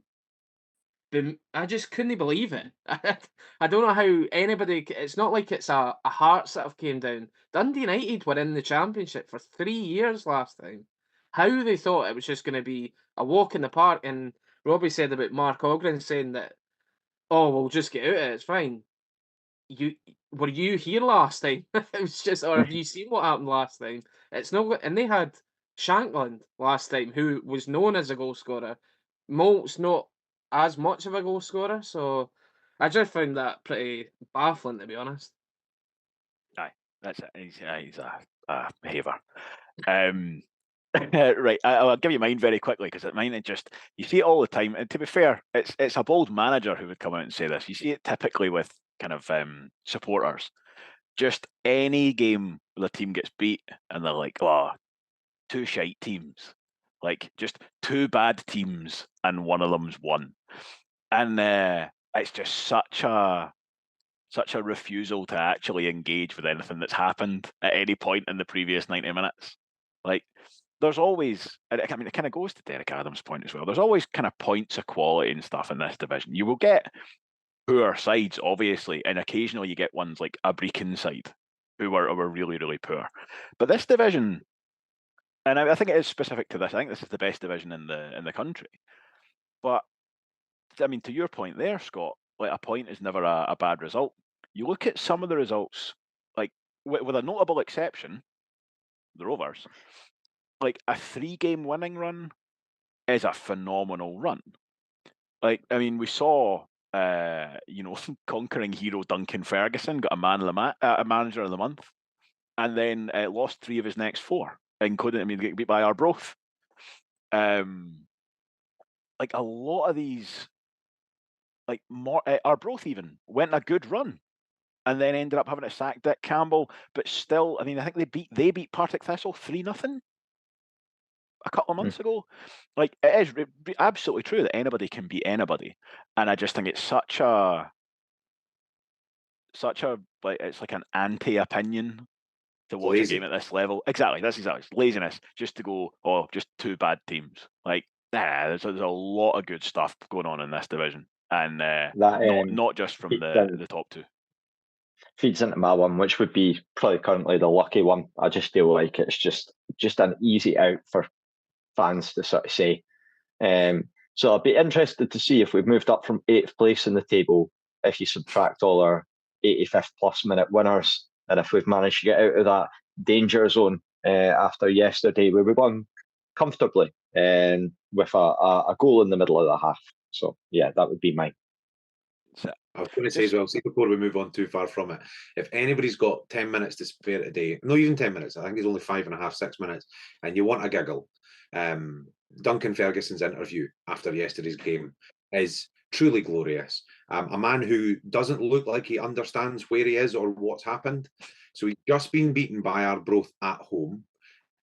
I just couldn't believe it. I don't know how anybody. It's not like it's a Hearts that have came down. Dundee United were in the championship for 3 years last time. How they thought it was just going to be a walk in the park. And Robbie said about Mark Ogren saying that, oh, we'll just get out of it. It's fine. Were you here last time? It was just, or have you seen what happened last time? It's no, and they had Shankland last time, who was known as a goal scorer. Malt's not as much of a goal scorer, so I just found that pretty baffling, to be honest. Aye, that's it. He's a haver. Right, I'll give you mine very quickly because mine is just, you see it all the time. And to be fair, it's a bold manager who would come out and say this. You see it typically with kind of supporters. Just any game where the team gets beat and they're like, oh, two shite teams. Like, just two bad teams and one of them's won. And it's just such a refusal to actually engage with anything that's happened at any point in the previous 90 minutes. Like, there's always, I mean, it kind of goes to Derek Adams' point as well. There's always kind of points of quality and stuff in this division. You will get poor sides, obviously, and occasionally you get ones like a Brecon side who are really, really poor. But this division, and I think it is specific to this, I think this is the best division in the country. But I mean, to your point there, Scott, like, a point is never a bad result. You look at some of the results, like, with a notable exception, the Rovers, like, a 3-game winning run is a phenomenal run. Like, I mean, we saw, conquering hero Duncan Ferguson got a manager of the month, and then lost 3 of his next 4, including, I mean, getting beat by Arbroath. Like, a lot of these, like, Arbroath even went a good run, and then ended up having to sack Dick Campbell. But still, I mean, I think they beat Partick Thistle 3-0 a couple of months ago. Like, it is absolutely true that anybody can beat anybody, and I just think it's such a such a it's like an anti-opinion to watch Lazy. a game at this level. Exactly, that's exactly it's laziness. Just to go, just two bad teams. Like, there's a lot of good stuff going on in this division, and not just from the top two. Feeds into my one, which would be probably currently the lucky one. I just feel like it's just an easy out for fans to sort of say. So I'd be interested to see if we've moved up from 8th place in the table, if you subtract all our 85th plus minute winners, and if we've managed to get out of that danger zone after yesterday, where we won comfortably with a goal in the middle of the half. So yeah, that would be mine. I was going to say as well, see before we move on too far from it, if anybody's got 10 minutes to spare today, not even 10 minutes, I think it's only 5.5, 6 minutes, and you want a giggle, Duncan Ferguson's interview after yesterday's game is truly glorious. A man who doesn't look like he understands where he is or what's happened. So he's just been beaten by Arbroath at home,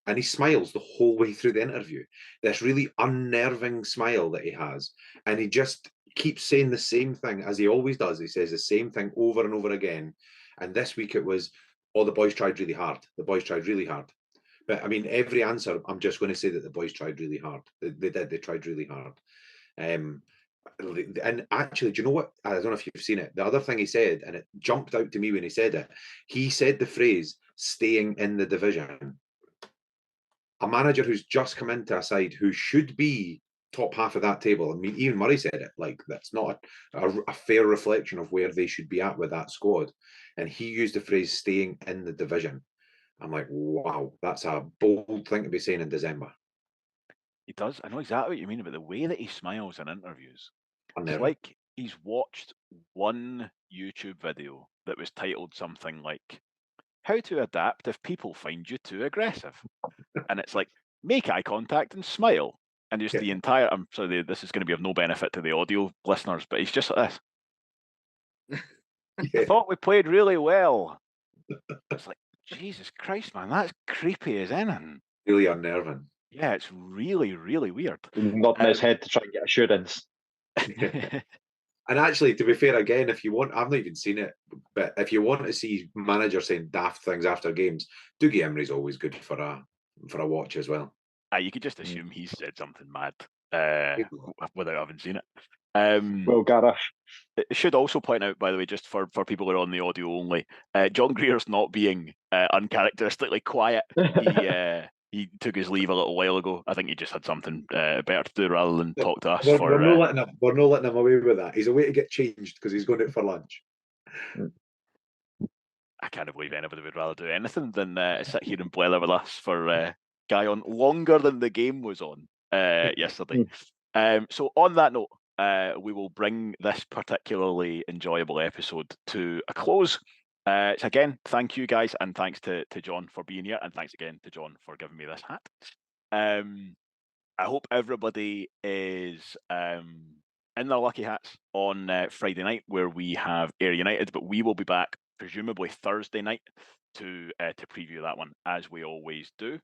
and he smiles the whole way through the interview. This really unnerving smile that he has, and he just keeps saying the same thing as he always does. He says the same thing over and over again. And this week it was, the boys tried really hard. The boys tried really hard. But I mean, every answer, I'm just going to say that the boys tried really hard. They did. They tried really hard. And actually, do you know what? I don't know if you've seen it. The other thing he said, and it jumped out to me when he said the phrase, staying in the division. A manager who's just come into a side who should be top half of that table. I mean, even Murray said it, like, that's not a fair reflection of where they should be at with that squad. And he used the phrase staying in the division. I'm like, wow, that's a bold thing to be saying in December. He does. I know exactly what you mean, about the way that he smiles in interviews. Unnerving. It's like he's watched one YouTube video that was titled something like, "How to adapt if people find you too aggressive." And it's like, make eye contact and smile. And just the entire, I'm sorry, this is going to be of no benefit to the audio listeners, but he's just like this. I thought we played really well. It's like, Jesus Christ, man, that's creepy as anything. Really unnerving. Yeah, it's really, really weird. Nodding his head to try and get assurance. And actually, to be fair, again, if you want, I've not even seen it, but if you want to see managers saying daft things after games, Dougie Imrie's always good for a watch as well. You could just assume he said something mad without having seen it. Well, Gareth. I should also point out, by the way, just for people who are on the audio only, John Greer's not being uncharacteristically quiet. He took his leave a little while ago. I think he just had something better to do rather than talk to us. We're not letting him away with that. He's away to get changed because he's going out for lunch. I can't believe anybody would rather do anything than sit here and blather with us for guy on longer than the game was on yesterday. So on that note, we will bring this particularly enjoyable episode to a close. So again, thank you guys, and thanks to John for being here, and thanks again to John for giving me this hat. I hope everybody is in their lucky hats on Friday night, where we have Ayr United, but we will be back presumably Thursday night to preview that one, as we always do.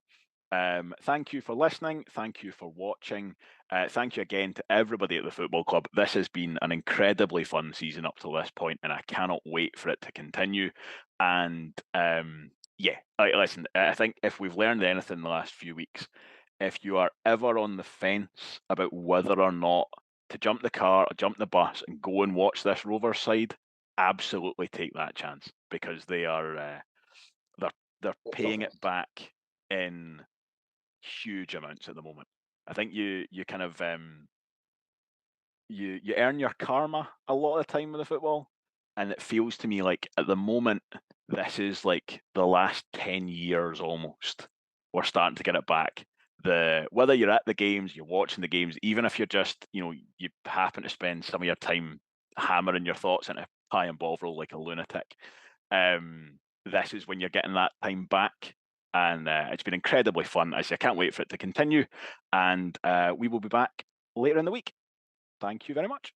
Thank you for listening. Thank you for watching. Thank you again to everybody at the football club. This has been an incredibly fun season up to this point, and I cannot wait for it to continue. And listen, I think if we've learned anything in the last few weeks, if you are ever on the fence about whether or not to jump the car or jump the bus and go and watch this Rovers side, absolutely take that chance, because they are they're paying it back in huge amounts at the moment. I think you kind of you earn your karma a lot of the time with the football, and it feels to me like at the moment this is like the last 10 years almost. We're starting to get it back. Whether you're at the games, you're watching the games, even if you're just, you happen to spend some of your time hammering your thoughts into pie and bovril like a lunatic, this is when you're getting that time back. And it's been incredibly fun. I can't wait for it to continue. And we will be back later in the week. Thank you very much.